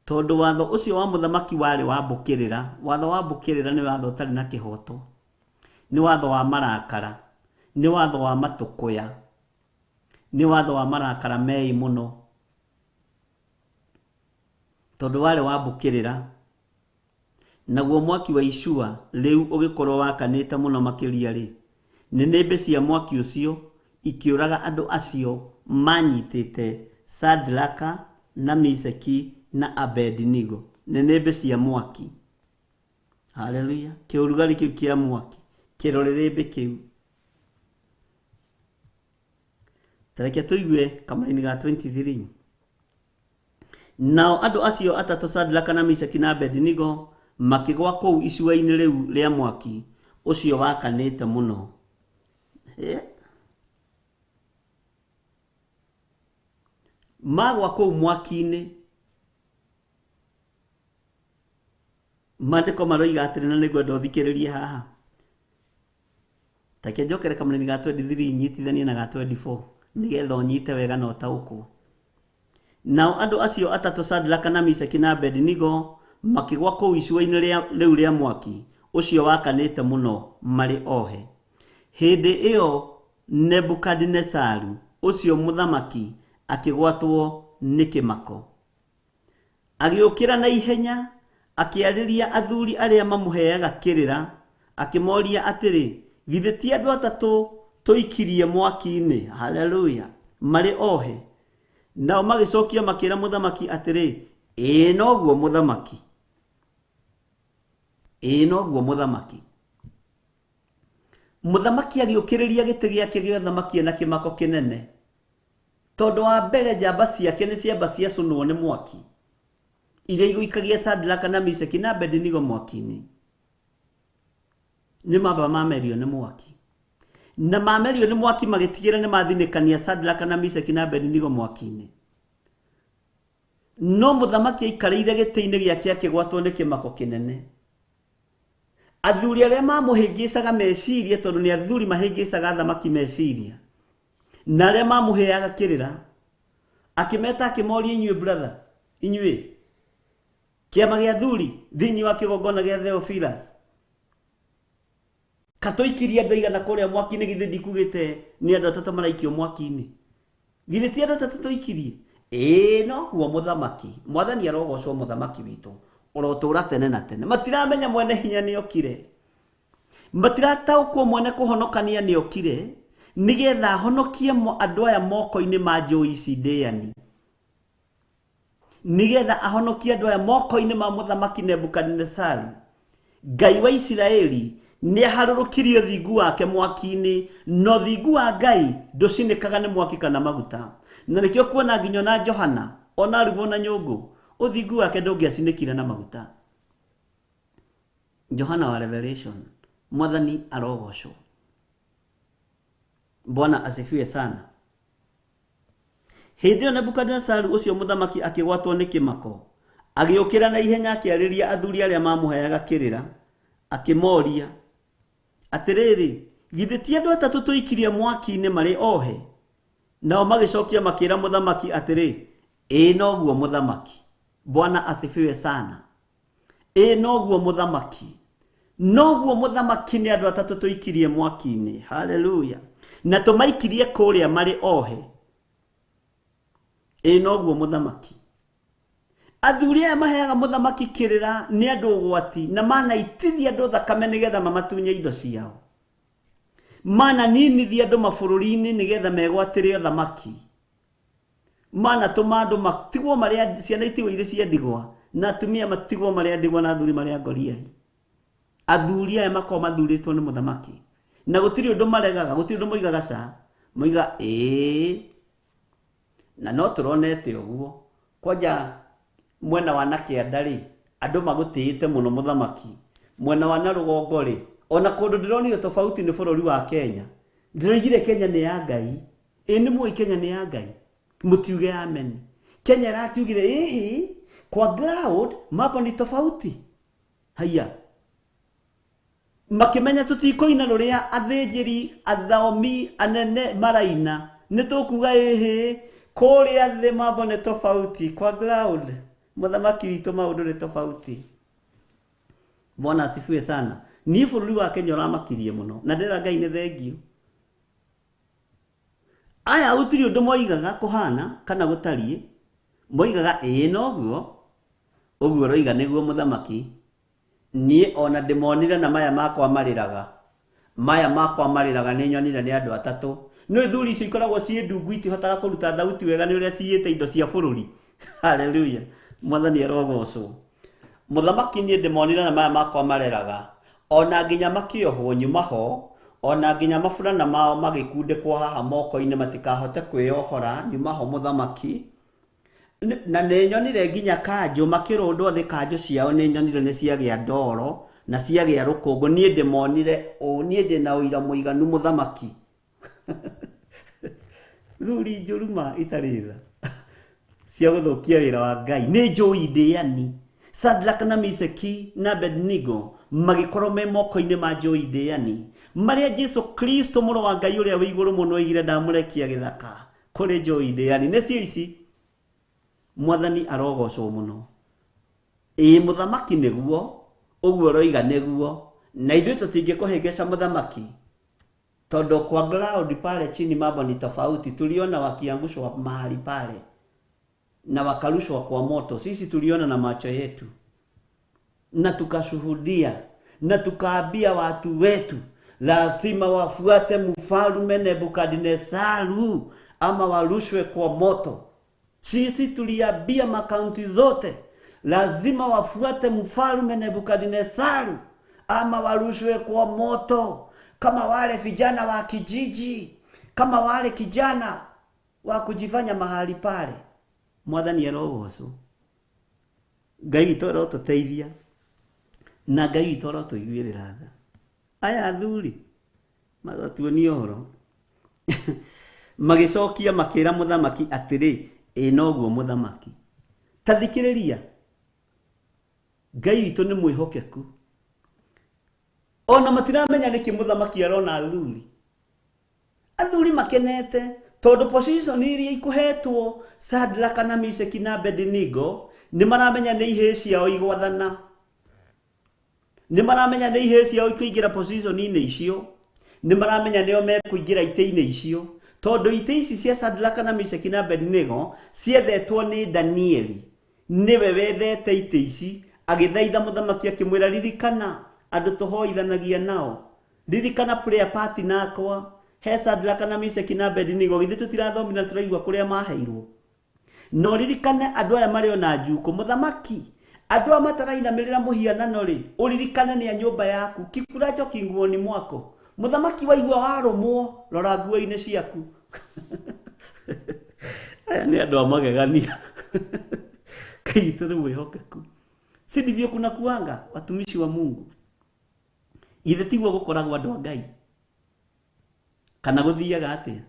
tondu watho ucio wa muthamaki wari wa mbukirira, watho wa mbukirira ni watho tari na kihoto, ni watho wa marakara, ni watho wa matukuya, ni watho wa marakara mei muno. Tondu wari wa mbukirira naguo mwaki wa icua riu ugikorwo wakanite muno makiria ri nenebe cia mwaki ucio ikiuraga andu acio manyitite Shadraka na Meshaki na Abednego. nenebe cia mwaki. Hallelujah. Kiurugari kiu kia mwaki. Kirorerebe kiu. Tareke tuigue Kamari-ini ga 23. Nao andu acio atatu Shadraka na Meshaki na Abedinego makigwa kou icua-ini riu ria mwaki ucio wakanite muno. Magwa kou mwaki-ini mandiko maroiga atiri na nigwenda uthikiririe haha. Take njokere Kamari-ini ga 23 nyitithanie na ga 24 nigetha unyite wega na utaukwo. Nao andu acio atatu Shadraka na Meshaki na Abedinego makigwa kou icua-ini riu ria mwaki ucio wakanite muno mari ohe. Hindi iyo Nebukadnezaru ucio muthamaki akigwatwo ni kimako. Agiukira na ihenya akiariria athuri aria mamuheaga kirira akimoria atiri githe ti andu atatu toikirie mwaki-ini. Hallelujah. Mari ohe. Nao magicokia makira muthamaki atiri noguo muthamaki. Noguo muthamaki. Muthamaki agiukiriria giti giake gia uthamaki na kimako kinene. Tondu wa mbere njamba ciake ni ciamba ciaconwo ni mwaki. Iria iguikagia Shadraka na Meshaki na Abedinego mwaki-ini. Ni mamba mamerio ni mwaki. Na mamerio ni mwaki magitigira ni mathinikania Shadraka na Meshaki na Abedinego mwaki-ini. No muthamaki aikarire giti-ini giake akigwatwo ni kimako kinene. Athuri aria mamuhingicaga meciria tondu ni athuri mahingicaga thamaki meciria. Na aria mamuheaga kirira akimeta akimoria inyue brother, inyue kiama gia athuri thiini wa kigongona gia Theophilus. Katoikiria andu aigana kuria mwaki-ini githe ndikugite ni andu atatu maraikio mwaki-ini. Githe ti andu atatu toikirie. No huo muthamaki. Mwathani arogocwo muthamaki witu. Urotura tene na tene. Matiramenya mwene hinya ni okire. Matirataukwo mwene kuhonokania ni okire. Nigetha honokie andu aya moko-ini ma njui ici ndĩani. Nigetha ahonokie andu aya moko-ini ma muthamaki Nebukadnezaru. Ngai wa Isiraeli ni aharurukirio thingu wake mwaki-ini, no thingu wa Ngai nducinikaga ni mwaki kana maguta. Na nikio kuona nginyo na Johana ona arugo na nyungu uthingu wake ndungiacinikire na maguta. Johana wa Revelation. Mwathani arogocwo. Bwana asifiwe sana. Hindi yo Nebukadnezaru ucio muthamaki akigwatwo ni kimako. Agiukira na ihenya akiariria athuri aria mamuheaga kirira akimoria atiriri githe ti andu atatu toikirie mwaki-ini mari ohe. Nao magicokia makira muthamaki atiri noguo muthamaki. Bwana asifiwe sana. Noguo muthamaki. Noguo muthamaki ni andu atatu toikirie mwaki-ini. Hallelujah. Na tumaikirie kuria mari ohe. Noguo muthamaki. Athuri aya maheaga muthamaki kirira ni andu ugwati na manaitithia andu thakame nigetha mamatunye indo ciao. Mana ninithia andu mabũrũri-inĩ nigetha megwatĩre thamaki. Mana tũma andu matigwo maria ciana itigwo ire cia ndigwa na atumia matigwo maria ndigwa na athuri maria ngoriai. Athuri aya makoo mathuritwo ni muthamaki. Na gutiri undu maregaga, gutiri undu moigaga ca. Moiga na no turonete uguo. Kwanja mwena wa Nakĩanda ri andu magutiite muno muthamaki. Mwena wa Narugongo ri ona kundu ndironire tofauti ni bũrũri wa Kenya. Ndiroigire Kenya ni ya Ngai. Ni mui Kenya ni ya Ngai. Mutiuge amen. Kenya rakiugire kwa ground mapo ni tofauti. Haya. Makimenya tutikoina ruria athĩnjĩri athomi anene maraina nitukuga kuria the mapo ni tofauti kwa ground. Muthamaki witu maundu ni tofauti. Bwana asifiwe sana. Ni bũrũri wa Kenya uramakirie muno na ndĩra Ngai nĩ thengio. Aya gutiri undu moigaga kuhana kana gutariĩ. Moigaga noguo uguo roiga niguo muthamaki. Nie ona ndimonire na maya makwa mariraga. Maya makwa mariraga ni nyonire ni andu atatu. No ithuri icio ikoragwo cie ndungu itihotaga kuruta thauti wega ni uria ciite indo cia bũrũri. Hallelujah. Mwathani arogocwo. muthamaki ni ndemonira na maya makwa mareraga ona nginya makiohwo nyuma ho ona nginya mafurana mao magikundikwo haha moko-ini matikahote kwiohora nyuma ho muthamaki na nenyonire nginya kanjo makirundwo thi kanjo ciao nenyonire ni ciagia ndoro na ciagia rukungu nie ndemonire nie ndina uira muiganu muthamaki thuri njuruma itaritha cia guthukia wira wa Ngai ni njui ndiani Shadraka na Meshaki na Abednego magikorwo me moko-ini ma njui ndiani maria Jesu Kristo muro wa Ngai uria wi iguru muno igire ndamurekia githaka kuri njui ndiani nicio ici mwathani arogocwo muno muthamaki niguo uguo roiga niguo na ithuĩ tũtingĩkũhĩngĩca muthamaki tondu kwa cloud pale chini mambo ni tofauti. Tuliona wakiangushwa mahali pale na wakarushwa kwa moto, sisi tuliona na macho yetu na tukashuhudia na tukaambia watu wetu lazima wafuate mfalme Nebukadnezaru ama warushwe kwa moto. Sisi tuliambia makaunti zote lazima wafuate mfalme Nebukadnezaru ama warushwe kwa moto, kama wale vijana wa kijiji, kama wale kijana wa kujifanya mahali pale. Mwathani arogoco Ngai witũ arotũteithia na Ngai witũ arotũiguĩrĩra tha. Aya athuri magatuonia ũhoro magicokia makĩra muthamaki atĩrĩ noguo muthamaki. Tathikĩrĩria, Ngai witũ nĩ mwĩhokeku. Ona matiramenya nĩkĩ muthamaki arona athuri. Athuri makenete tondu position iria ikuhetwo Shadraka na Meshaki na Abednego ni maramenya nĩ ihĩ ciao igwathana, ni maramenya nĩ ihĩ ciao ikuingira position-inĩ icio, ni maramenya nĩo mekuingira itĩ-inĩ icio tondu itĩ ici cia Shadraka na Meshaki na Abednego ciethetwo nĩ Danieli. Niwe wethete itĩ ici agithaitha muthamaki akimwira ririkana andu tuhoithanagia nao, ririkana prayer party nakwa he Shadraka na Meshaki na Abednego githĩ tutirathomira turaigua kuria maheirwo. No ririkane andu aya mari ona njuko muthamaki, andu aya matarainamirira muhianano ri, uririkane ni nyumba yaku kikuracho kinguoni mwako. Muthamaki waigua warumwo rora nguo-ini ciaku. Aya ni andu amagegania. Kai turi mwihokeku. Si ndivyo kuna kuanga watumishi wa Mungu? Ithe tiguo gukoragwo andu a Ngai kana guthiaga atia?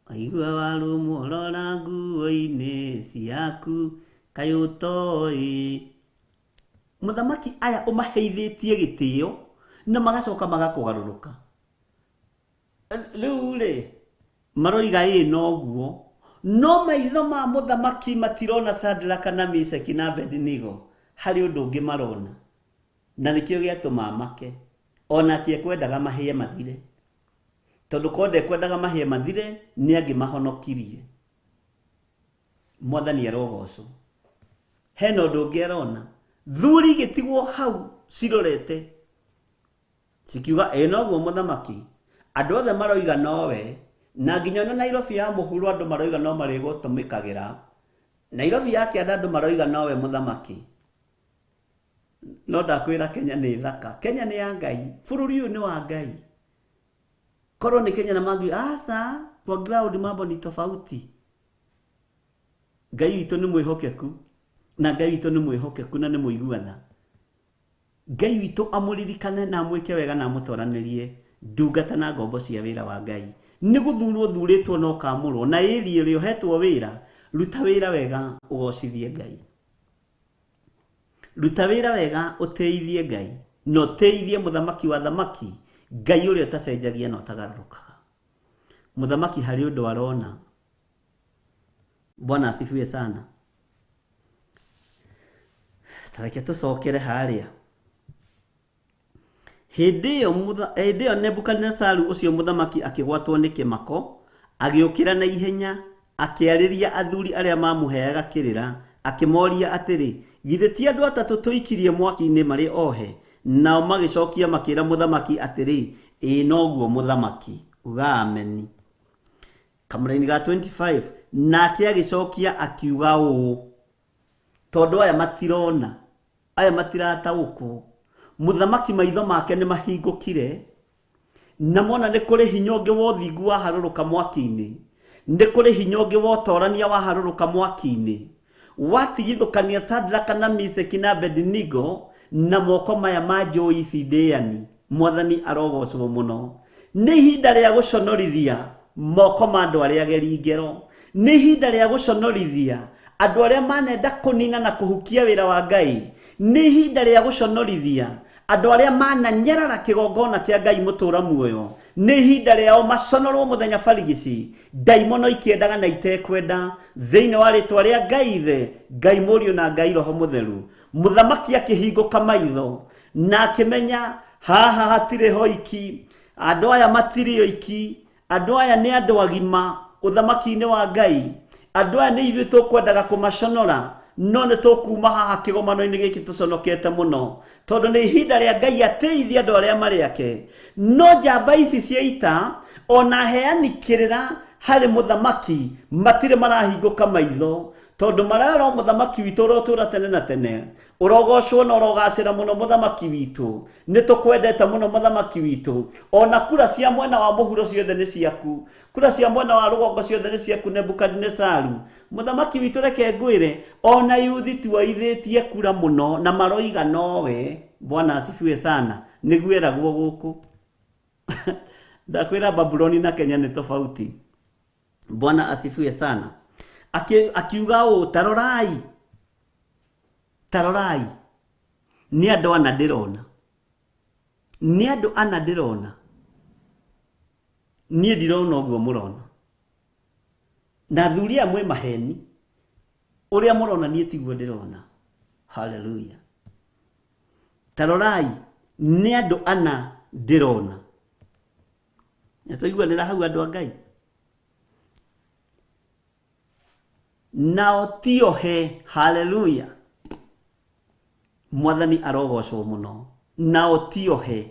Aigua warumwo rora nguo-ini ciaku kayutoi. Muthamaki aya umaheithĩtie gĩtĩo na magacoka magakũgarũrũka. Rĩu rĩ maroiga noguo, no maitho ma muthamaki matirona Shadraka na Meshaki na Abednego, hari undu ungi marona, na nikio giatuma make. Ona kiekwendaga mahie mathire, tondu konde kwendaga mahie mathire ni angimahonokirie. Mwathani arogocwo. Hena undu ungi arona, thuri gitigwo hau cirorete cikiuga noguo muthamaki. Andu othe maroiga nowe, na nginya na Nairobi ya muhuru andu maroiga no marigũtũmĩkagĩra. Nairobi ya kĩanda andu maroiga nowe muthamaki. No ndakwĩra Kenya nĩ thaka. Kenya nĩ ya Ngai, bũrũri ũyũ nĩ wa Ngai. Korwo nĩ Kenya na mangi asa kwa ground mambo ni tofauti. Ngai witũ nĩ mwĩhokeku na Ngai witũ nĩ mwĩhokeku na nĩ mũiguana. Ngai witũ amũririkane na amwĩke wega na amũtwaranĩrie ndungata na ngombo cia wĩra wa Ngai. Nĩ gũthurwo thurĩtwo no kamũrwo na ĩri ũrĩa ũhetwo wĩra, ruta wĩra wega ũgocithie Ngai. Ruta wĩra wega ũteithie Ngai, no teithie muthamaki wa thamaki, Ngai ũrĩa ũtacenjagia na ũtagarũrũkaga. Muthamaki harĩ ũndũ arona. Bwana asifiwe sana. Tareke tũcokere harĩa. Hĩndĩ ĩyo Nebukadnezaru ucio muthamaki akĩgwatwo nĩ kĩmako, agĩũkĩra na ihenya, akĩarĩria athuri arĩa mamũheaga kĩrĩra, akĩmoria atĩrĩ, githĩ ti andũ atatũ tũikirie mwaki-inĩ marĩ ohe? Nao magĩcokia makĩra muthamaki atĩrĩ, noguo muthamaki. Uga ameni. Kamũra-inĩ ga 25 nake agĩcokia akiuga ũũ, tondu aya matirona aya matirataũkwo muthamaki maitho make nĩ mahingũkire na mona nĩ kũrĩ hinya ũngĩ wa ũthingu wa harũrũka mwaki-inĩ nĩ kũrĩ hinya ũngĩ wa ũtorania wa harũrũka mwaki-inĩ watigithũkania Shadraka na Meshaki na Abednego na moko maya ma njũĩ ici ndĩani mwathani arogocwo mũno nĩ ihinda rĩa gũconorithia moko ma andũ arĩa ageri ngero nĩ ihinda rĩa gũconorithia andũ arĩa manenda kũnina na kũhukia wĩra wa Ngai nĩ ihinda rĩa gũconorithia andũ arĩa mananyerara kĩgongona kĩa Ngai mũtũra muoyo nĩ ihinda rĩao maconorwo mũthenya barigici ndaimono ikĩendaga na itekwenda thĩinĩ wa rĩtwa rĩa Ngai Ithe Ngai Mũriũ na Ngai Roho Mũtheru muthamaki akĩhingũka maitho na akĩmenya haha hatirĩ hoiki andũ aya matirĩ oiki andũ aya nĩ andũ agima ũthamaki-inĩ wa Ngai andũ aya nĩ ithuĩ tũkwendaga kũmaconora no nĩ tũkuma haha kĩgomano-inĩ gĩkĩ tũconokete mũno tondũ nĩ ihinda rĩa Ngai ateithie andũ arĩa marĩ ake no njamba ici cia ita ona heani kĩrĩra harĩ muthamaki matirĩ marahingũka maitho tondu mararo muthamaki witũ ũrotũra tene na tene urogocwo na urogacĩra mũno muthamaki witũ nĩ tũkwendete mũno muthamaki witũ ona kura cia mwena wa mũhuro ciothe nĩ ciaku kura cia mwena wa rũgongo ciothe nĩ ciaku Nebukadnezaru muthamaki witũ reke ngwĩre ona yuthi tuaithĩtie kura mũno na maroiga nowe Bwana asifiwe sana nĩguo eragwo gũkũ ndakwĩra Babuloni na Kenya nĩ tofauti Bwana asifiwe sana akiuga tarorai ni andũ ana ndĩrona ni andũ ana ndĩrona niĩ ndirona ũguo mũrona na thuri amwe maheni ũrĩa mũrona niĩ tiguo ndĩrona haleluya tarorai ni andũ ana ndĩrona nĩtũiguanĩra hau andũ a Ngai nao tiohe haleluya mwathani arogocwo mũno nao tiohe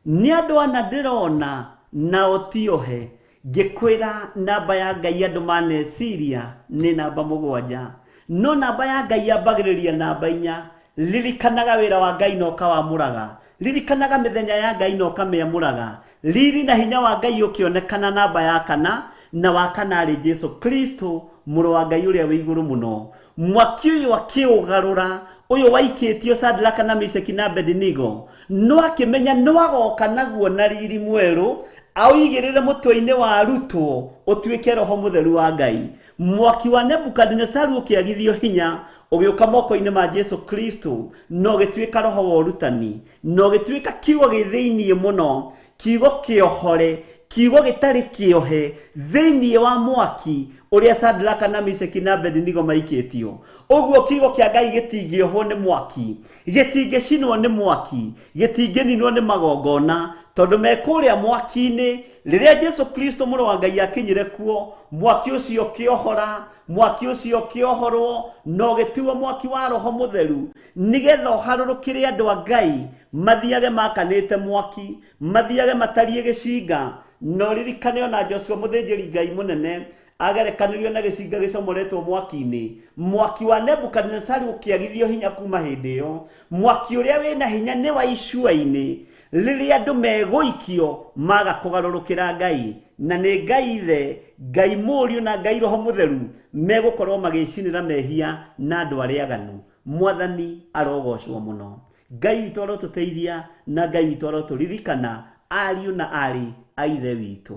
ni andũ ana ndĩrona nao tiohe ngĩkwĩra namba ya Ngai andũ maneciria nĩ namba 7 no namba ya Ngai yambagĩrĩria namba 4 ririkanaga wĩra wa Ngai no kawamũraga ririkanaga mĩthenya ya Ngai no kamĩamũraga riri na hinya wa Ngai ũkĩonekana namba ya 4 na wa 4 arĩ Jesu Kristo mũrũ wa Ngai ũrĩa wĩ igũrũ mũno mwaki ũyũ akĩũgarũra ũyũ waikĩtio Shadraka na Meshaki na Abednego no akĩmenya no agoka naguo na riri mwerũ aũigĩrĩre mũtwe-inĩ wa arutwo ũtuĩke Roho Mũtheru wa Ngai mwaki wa Nebukadnezaru ũkĩagithio hinya ũgĩũka moko-inĩ ma Jesu Kristo no gĩtuĩka roho wa ũrutani no gĩtuĩka kiugo gĩthĩiniĩ mũno kiugo kĩohore kiugo gĩtarĩ kĩohe thĩiniĩ wa mwaki ũrĩa Shadraka na Meshaki na Abednego maikĩtio ũguo kiugo kĩa Ngai gĩtingĩohwo nĩ mwaki gĩtingĩcinwo nĩ mwaki gĩtingĩninwo nĩ magongona tondũ mekũrĩa mwaki-inĩ rĩrĩa Jesu Kristo mũrũ wa Ngai akinyire kuo mwaki ũcio kĩohora mwaki ũcio kĩohorwo no gĩtuo mwaki wa Roho Mũtheru nĩgetha ũharũrũkĩre andũ a Ngai mathiage makanĩte mwaki mathiage matariĩ gĩcinga no ririkane ona Joshua mũthĩnjĩri Ngai mũnene agerekanirio na gĩcinga gĩcomoretwo mwaki-inĩ mwaki wa Nebukadnezaru ũkĩagithio hinya kuma hĩndĩ ĩyo mwaki ũrĩa wĩna hinya nĩ wa icua-inĩ rĩrĩa andũ megũikio maga kũgarũrũkĩra Ngai na nĩ Ngai Ithe Ngai Mũriũ na Ngai Roho Mũtheru megũkorwo magĩcinĩra mehia na andũ arĩa aganu mwathani arogocwo mũno Ngai witũ arotũteithia na Ngai witũ arotũririkana ariũ na arĩ a Ithe witũ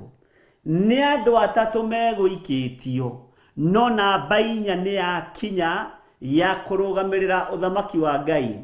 nĩ andũ atatũ megũikĩtio no namba 4 nĩ yakinya ya kũrũgamĩrĩra ũthamaki wa Ngai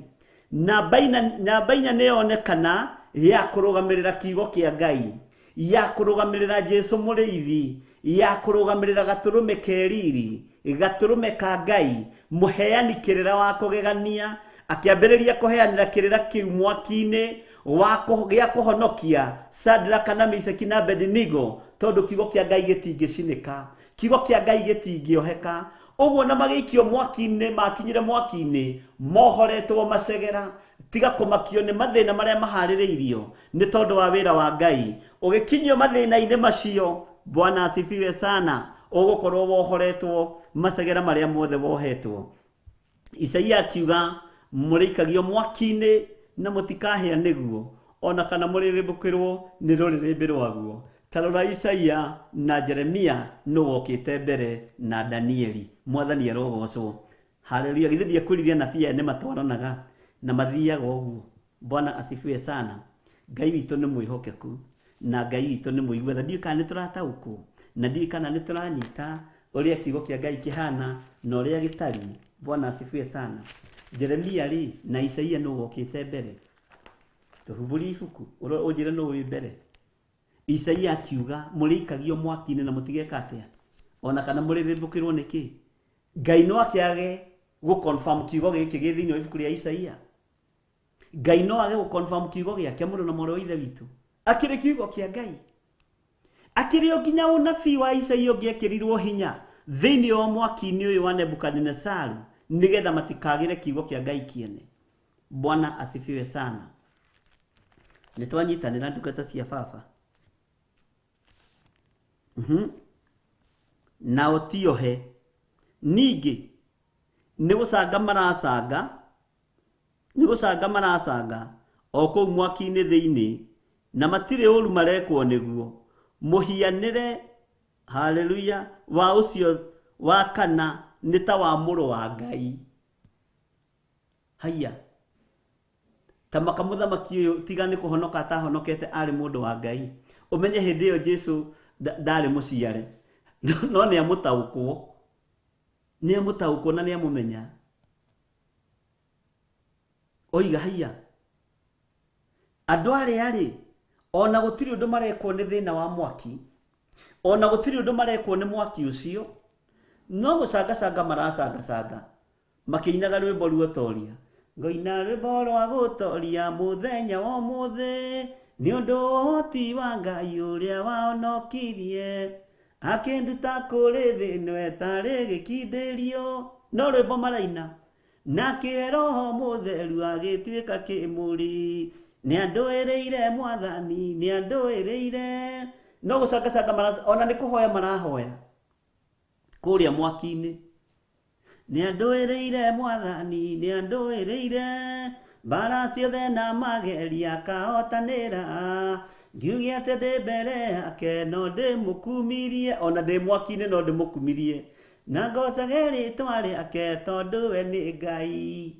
namba 4 nĩ yonekana ya kũrũgamĩrĩra kiugo kĩa Ngai ya kũrũgamĩrĩra Jesu mũrĩithi ya kũrũgamĩrĩra gatũrũme keriri gatũrũme ka Ngai mũheani kĩrĩra wa kũgegania akĩambĩrĩria kũheanĩra kĩrĩra kĩu mwaki-inĩ gĩa kũhonokia Shadraka na Meshaki na Abednego tondũ kiugo kĩa Ngai gĩtingĩcinĩka kiugo kĩa Ngai gĩtingĩoheka ũguo na magĩikio mwaki-inĩ makinyire mwaki-inĩ mohoretwo macegera tiga kũmakio nĩ mathĩna marĩa maharĩrĩirio nĩ tondũ wa wĩra wa Ngai ũgĩkinyio mathĩna-inĩ macio Bwana asifiwe sana ũgũkorwo wohoretwo macegera marĩa mothe wohetwo Isaia akiuga mũrĩikagio mwaki-inĩ na mũtikahĩa nĩguo, ona kana mũrĩrĩmbũkĩrwo nĩ rũrĩrĩmbĩ rwaguo. Tarora Isaia na Jeremia nũ wokĩte mbere na Danieli. Mwathani arogocwo. Haleluya. Githĩ ndiakwĩrire anabii aya nĩ matwaranaga na mathiaga ũguo. Bwana asifiwe sana. Ngai witũ nĩ mwĩhokeku na Ngai witũ nĩ mũiguitha. Ndiũĩ kana nĩ tũrataũkwo na ndiũĩ kana nĩ tũranyita ũrĩa kiugo kĩa Ngai kĩhana na ũrĩa gĩtariĩ. Bwana asifiwe sana. Jeremia rĩ na Isaia nũ wokĩte mbere? Tũhubũrie ibuku ũnjĩre nũ wĩ mbere. Isaia akiuga mũrĩikagio mwaki-inĩ na mũtigeka atĩa, ona kana mũrĩrĩmbũkĩrwo nĩkĩ. Ngai no akĩage gũconfirm kiugo gĩkĩ gĩ thĩinĩ wa ibuku rĩa Isaia. Ngai no age gũconfirm kiugo gĩake mũndũ na mwarĩ wa ithe witũ. Akĩrĩ kiugo kĩa Ngai. Akĩrĩ o nginya ũnabii wa Isaia ũngĩekĩrirwo hinya thĩinĩ wa mwaki-inĩ ũyũ wa Nebukadnezaru nĩgetha matikagĩre kiugo kĩa Ngai kĩene. Bwana asifiwe sana. Nĩtwanyitanĩra ndungata cia baba. Na otiohe ningĩ nĩ gũcanga maracanga o kũu mwaki-inĩ thĩinĩ na matirĩ ũru marekwo nĩguo. Mũhianĩre haleluya wa ũcio wa kana nĩ ta wa mũrũ wa Ngai. Haya ta makamũthamaki ũyũ tiga nĩ kũhonoka atahonokete arĩ mũndũ wa Ngai. Ũmenye hĩndĩ ĩyo Jesũ ndarĩ mũciare no nĩ amũtaũkwo na nĩ amũmenya. Oiga haya andũ arĩa rĩ ona gũtirĩ ũndũ marekwo nĩ thĩna wa mwaki, ona gũtirĩ ũndũ marekwo nĩ mwaki ũcio, no gũcangacanga maracangacanga makĩinaga rwĩmbo ruotoria. Ngoina rwĩmbo rwa gũtoria mũthenya wa ũmũthĩ nĩ ũndũ ũhoti wa Ngai ũrĩa wahonokirie akĩnduta kũrĩ thĩ ĩno ĩtarĩ gĩkindĩrio. No rwĩmbo maraina nake Roho Mũtheru agĩtuĩka kĩmũri nĩandũĩrĩire Mwathani nĩandũĩrĩire. No gũcangacanga ona nĩ kũhoya marahoya kũrĩa mwaki-inĩ. Nĩandũĩrĩire Mwathani nĩandũĩrĩire mbara ciothe na mageria akahotanĩra. Ngiuge atĩ ndĩ mbere yake no ndĩmũkumirie, ona ndĩ mwaki-inĩ no ndĩmũkumirie. Na ngocage rĩĩtwa rĩake tondũ we nĩ Ngai.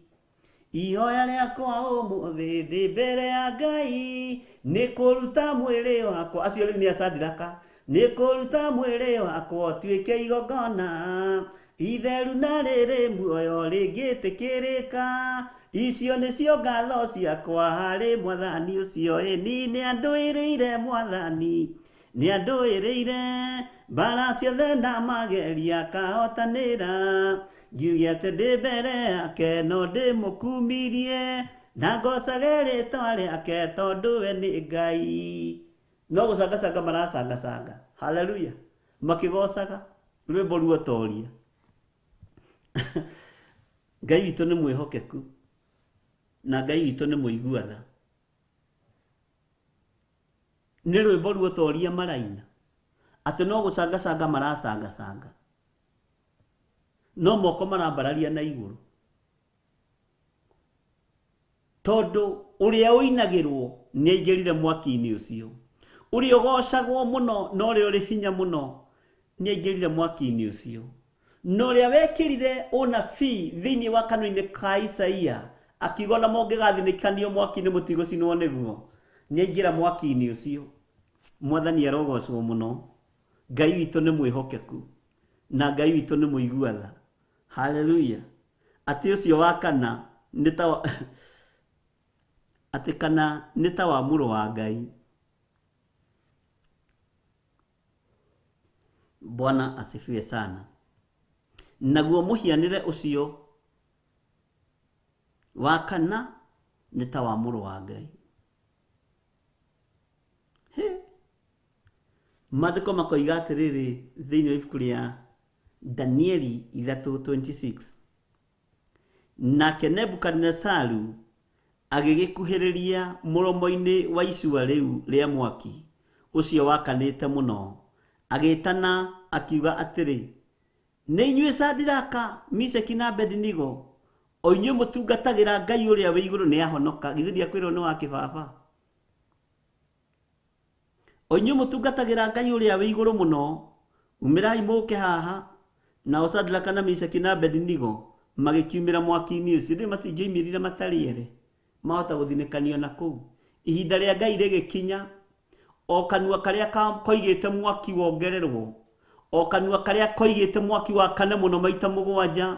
Ihoya rĩakwa ũmũthĩ ndĩ mbere ya Ngai nĩ kũruta mwĩrĩ wakwa. Acio rĩu nĩ Asadiraka. Nĩ kũruta mwĩrĩ wakwa ũtuĩke igongona itheru na rĩrĩ muoyo rĩngĩtĩkĩrĩka. Icio nĩcio ngatho ciakwa harĩ Mwathani ũcio. Ĩni nĩandũĩrĩire Mwathani nĩandũĩrĩire mbara ciothe na mageria akahotanĩra. Ngiuge atĩ ndĩ mbere yake no ndĩmũkumirie na ngocage rĩĩtwa rĩake tondũ we nĩ Ngai. No gũcangacanga maracangacanga haleluya makĩgocaga rwĩmbo ruotoria. Ngai witũ nĩ mwĩhokeku na Ngai witũ nĩ mũiguatha. Nĩ rwĩmbo ruotoria maraina atĩ no gũcangacanga maracangacanga no moko marambararia na igũrũ, tondũ ũrĩa ũinagĩrwo nĩ aingĩrire mwaki-inĩ ũcio. Ũrĩa ũgocagwo mũno na ũrĩa ũrĩ hinya mũno nĩ aingĩrire mwaki-inĩ ũcio. Na ũrĩa wekĩrire ũnabii thĩinĩ wa kanua-inĩ ka Isaia akiuga na mũngĩgathinĩkanio mwaki-inĩ mũtigũcinwo nĩguo, nĩ aingĩra mwaki-inĩ ũcio. Mwathani arogocwo mũno. Ngai witũ nĩ mwĩhokeku na Ngai witũ nĩ mũiguatha. Haleluya. Atĩ ũcio wa kana nĩ ta atĩ kana nĩ ta wa mũrũ wa Ngai. Bwana asifiwe sana. Naguo mũhianĩre ũcio wa kana nĩ ta wa mũrũ wa Ngai. Maandĩko makoiga atĩrĩrĩ thĩinĩ wa ibuku rĩa Danieli 3:26, nake Nebukadnezaru agĩgĩkuhĩrĩria mũromo-inĩ wa icua rĩu rĩa mwaki ũcio wakanĩte mũno, agĩtana akiuga atĩrĩ, nĩ inyuĩ Sadiraka, Mishaki na Abedinego O inyuĩ mũtungatagĩra Ngai ũrĩa wĩ igũrũ nĩ ahonoka. Githiri akwĩrwo nĩ wa kĩbaba. O inyuĩ mũtungatagĩra Ngai ũrĩa wĩ igũrũ mũno. Umĩrai mũke haha. Na Shadraka na Meshaki na Abedinego magĩkiumĩra mwaki-inĩ ũcio. Rĩu matingĩoimĩrire matariĩ. Mahota gũthinĩkanio na kũu. Ihinda rĩa Ngai rĩgĩkinya. O kanua karĩa koigĩte mwaki wongererwo. O kanua karĩa koigĩte mwaki wakane mũno maita mũgwanja.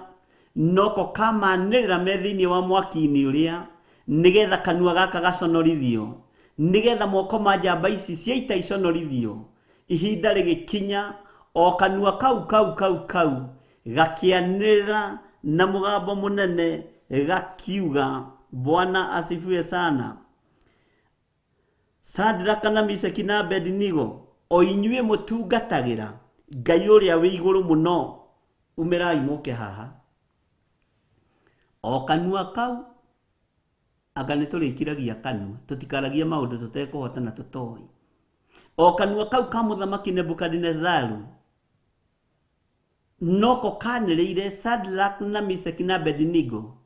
Noko kamanĩrĩra me thĩinĩ wa mwaki-inĩ ũrĩa. Nĩgetha kanua gaka gaconorithio. Nĩgetha moko ma njamba ici cia ita iconorithio. Ihinda rĩgĩkinya. O kanua kau gakĩanĩrĩra na mũgambo mũnene gakiuga, Bwana asifiwe sana. Shadraka na Meshaki na Abedinego, o inyuĩ mũtungatagĩra Ngai ũrĩa wĩ igũrũ mũno, umĩrai mũke haha. O kanua kau, anga nĩtũrĩkiragia kanua, tũtikaragia maũndũ tũtekũhota na tũtoĩ. O kanua kau ka mũthamaki Nebukadinezaru, noko kanĩrĩire Shadraka na Meshaki na Abedinego.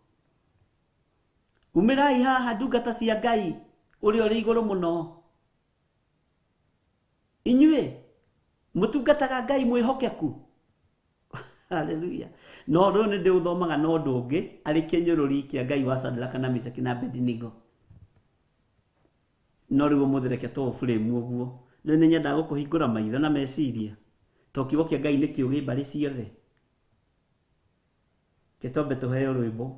Umĩrai haha ndungata cia Ngai ũrĩa ũrĩ igũrũ mũno. Inyuĩ mũtungataga Ngai mwĩhokeku. Haleluya. No rĩu nĩ ndĩũthomaga na ũndũ ũngĩ arĩ kĩnyũrũri kĩa Ngai wa Shadraka na Meshaki na Abedinego. No rĩu mũthireke to frame ũguo. Rĩu nĩ nyendaga gũkũhingũra maitho na meciria. To kiugo kĩa Ngai nĩ kĩũgĩ mbarĩ ciothe. Kĩtombe tũheo rwĩmbo.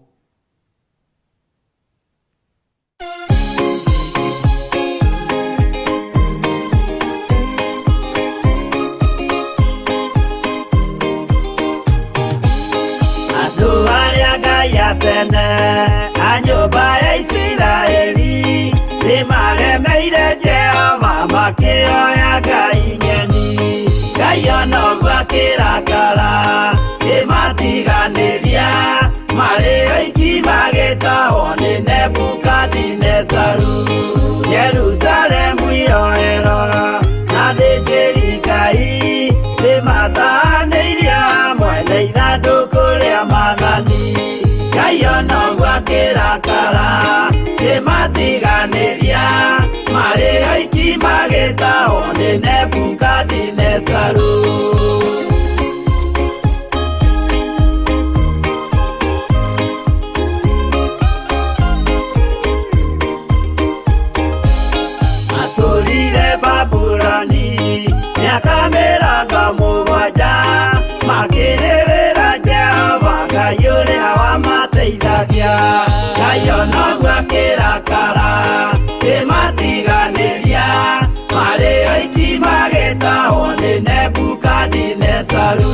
Andũ arĩa Ngai atene a nyũmba ya Isiraeli nĩmaremeire Jehova makĩoya Ngai ng'eni. Ngai onoguo akĩrakara kĩmatiganĩria, marĩ oiki magĩtahwo nĩ Nebukadinezaru. Jerusalemu iroero na thĩnjĩri Ngai nĩmatahanĩirio hamwe na ithandũkũ rĩa mathani. Ngai onoguo akĩrakara kĩmatiganĩria, marĩ oiki magĩtahwo nĩ Nebukadinezaru. Matũrire Babuloni mĩaka mĩrongo mũgwanja, makĩrĩrĩra Jehova Ngai ũrĩa wamateithagia. Ngai onoguo akĩrakara kĩmatiganĩria, marĩ oiki magĩtahwo nĩ Nebukadinezaru.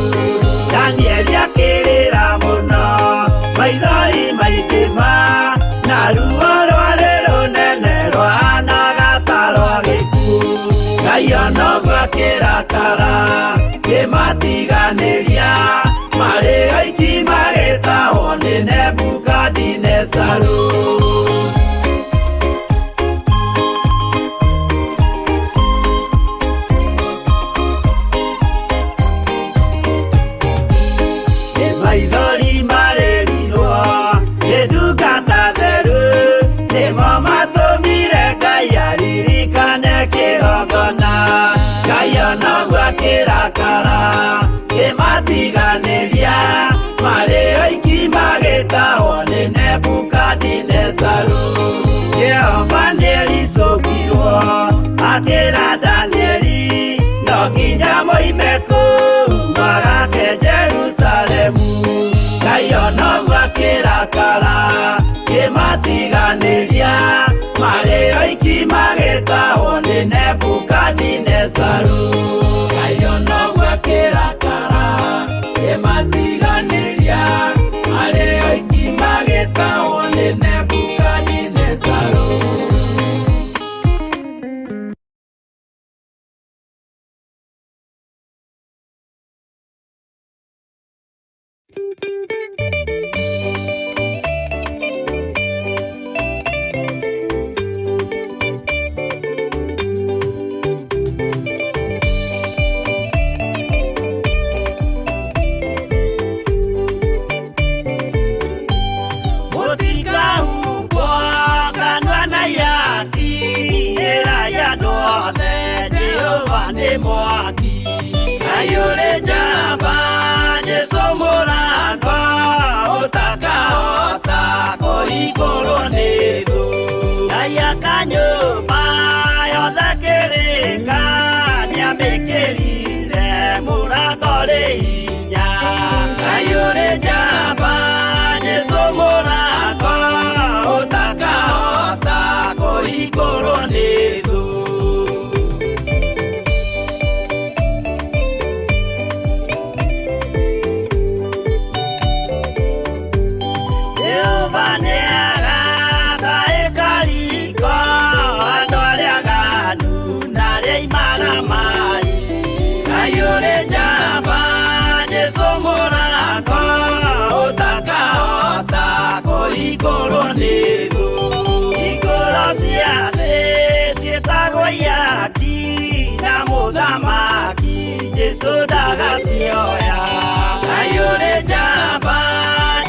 Danieli akĩrĩra mũno, maithori maitĩma, na ruo rwarĩ rũnene rwahanaga ta rwa gĩkuũ. Ngai onoguo akĩrakara kĩmatiganĩria, marĩ oiki magĩtahwo nĩ Nebukadinezaru. Maithori marĩrirwo nĩ ndungata theru, nĩmo matũmire Ngai aririkane kĩgongona. Ngai onoguo akĩrakara kĩmatiganĩria, marĩ oiki magĩtahwo nĩ Nebukadinezaru. Jehova nĩericũkirwo akĩra Danieli, no nginya moime kũu magake Jerusalemu. Ngai onoguo akĩrakara kĩmatiganĩria, marĩ oiki magĩtahwo nĩ Nebukadinezaru. Ngai onoguo akĩrakara kĩmatiganĩria, marĩ oiki magĩtahwo nĩ Nebukadinezaru. nĩ mwaki ayũrĩ njamba Jesũ mũrango ũtakahota kũhingũrwo nĩ thũ Ngai akanyũmba yothe kĩrĩka nĩamĩkĩrire mũrango rĩ hinya ayũrĩ njamba Jesũ mũrango ũtakahota kũhingũrwo nĩ thũ Jesũ ndagacioya ayũrĩ njamba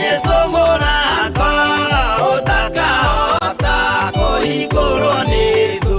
Jesũ mũrango ũtakahota kũhingũrwo nĩ thũ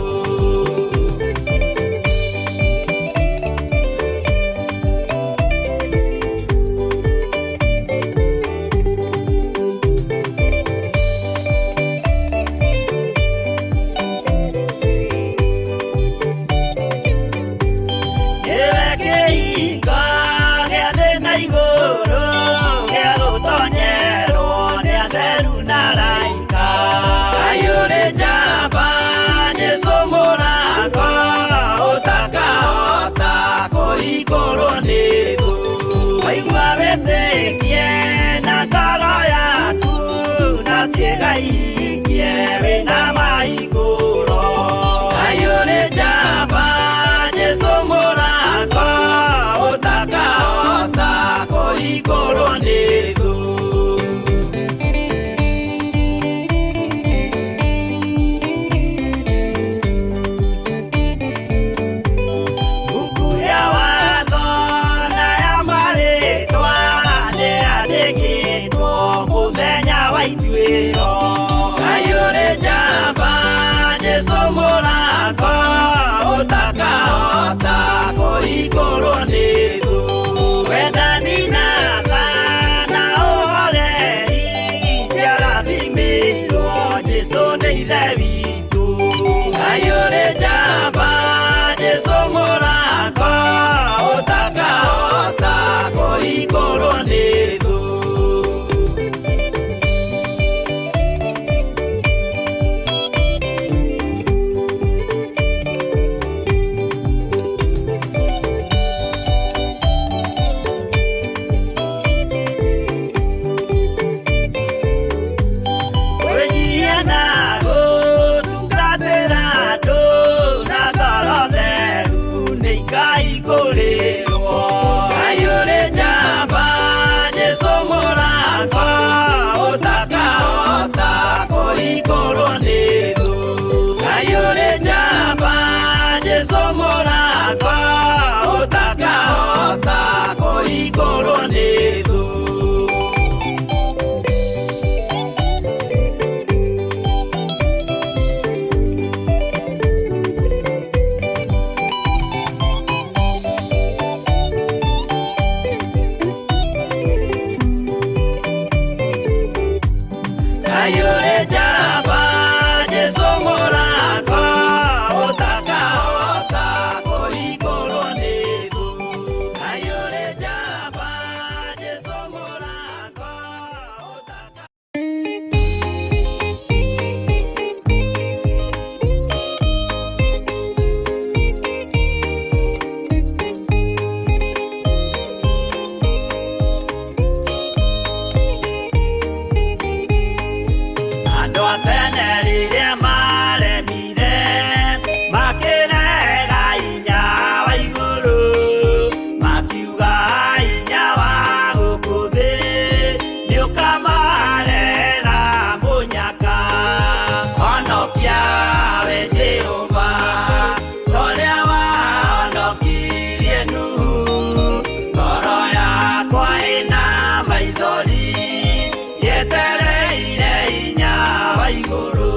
Yetereire inya wa iguru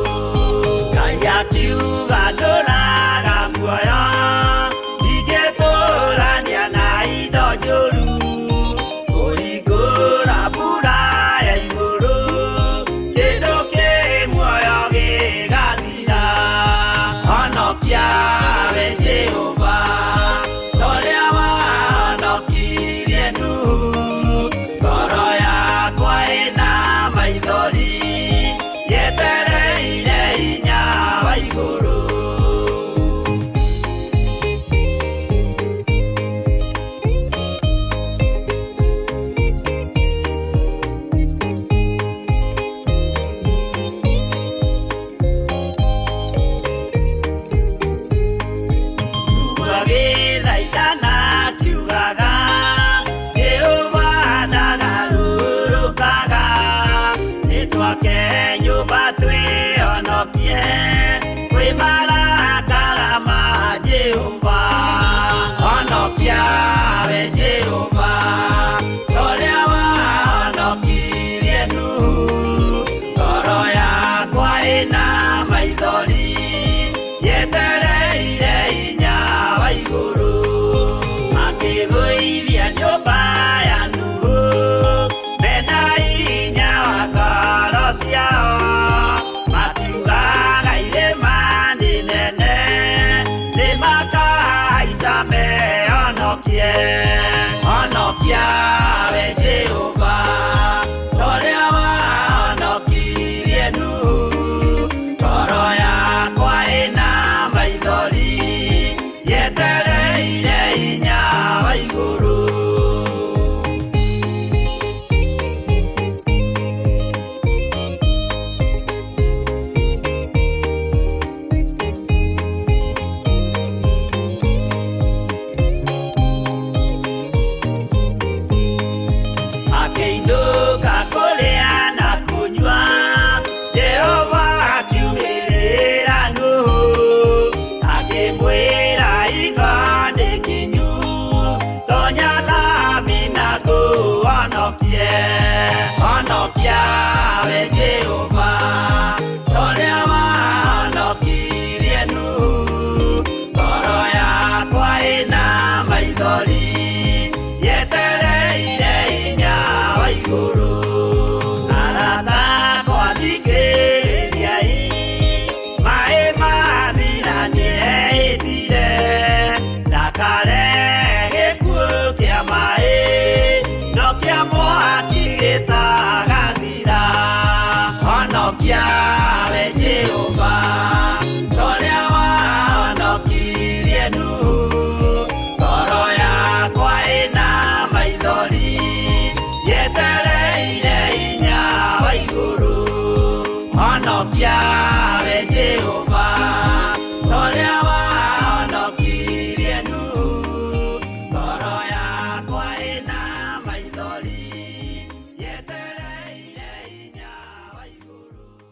Ngai akiuga ndũrĩ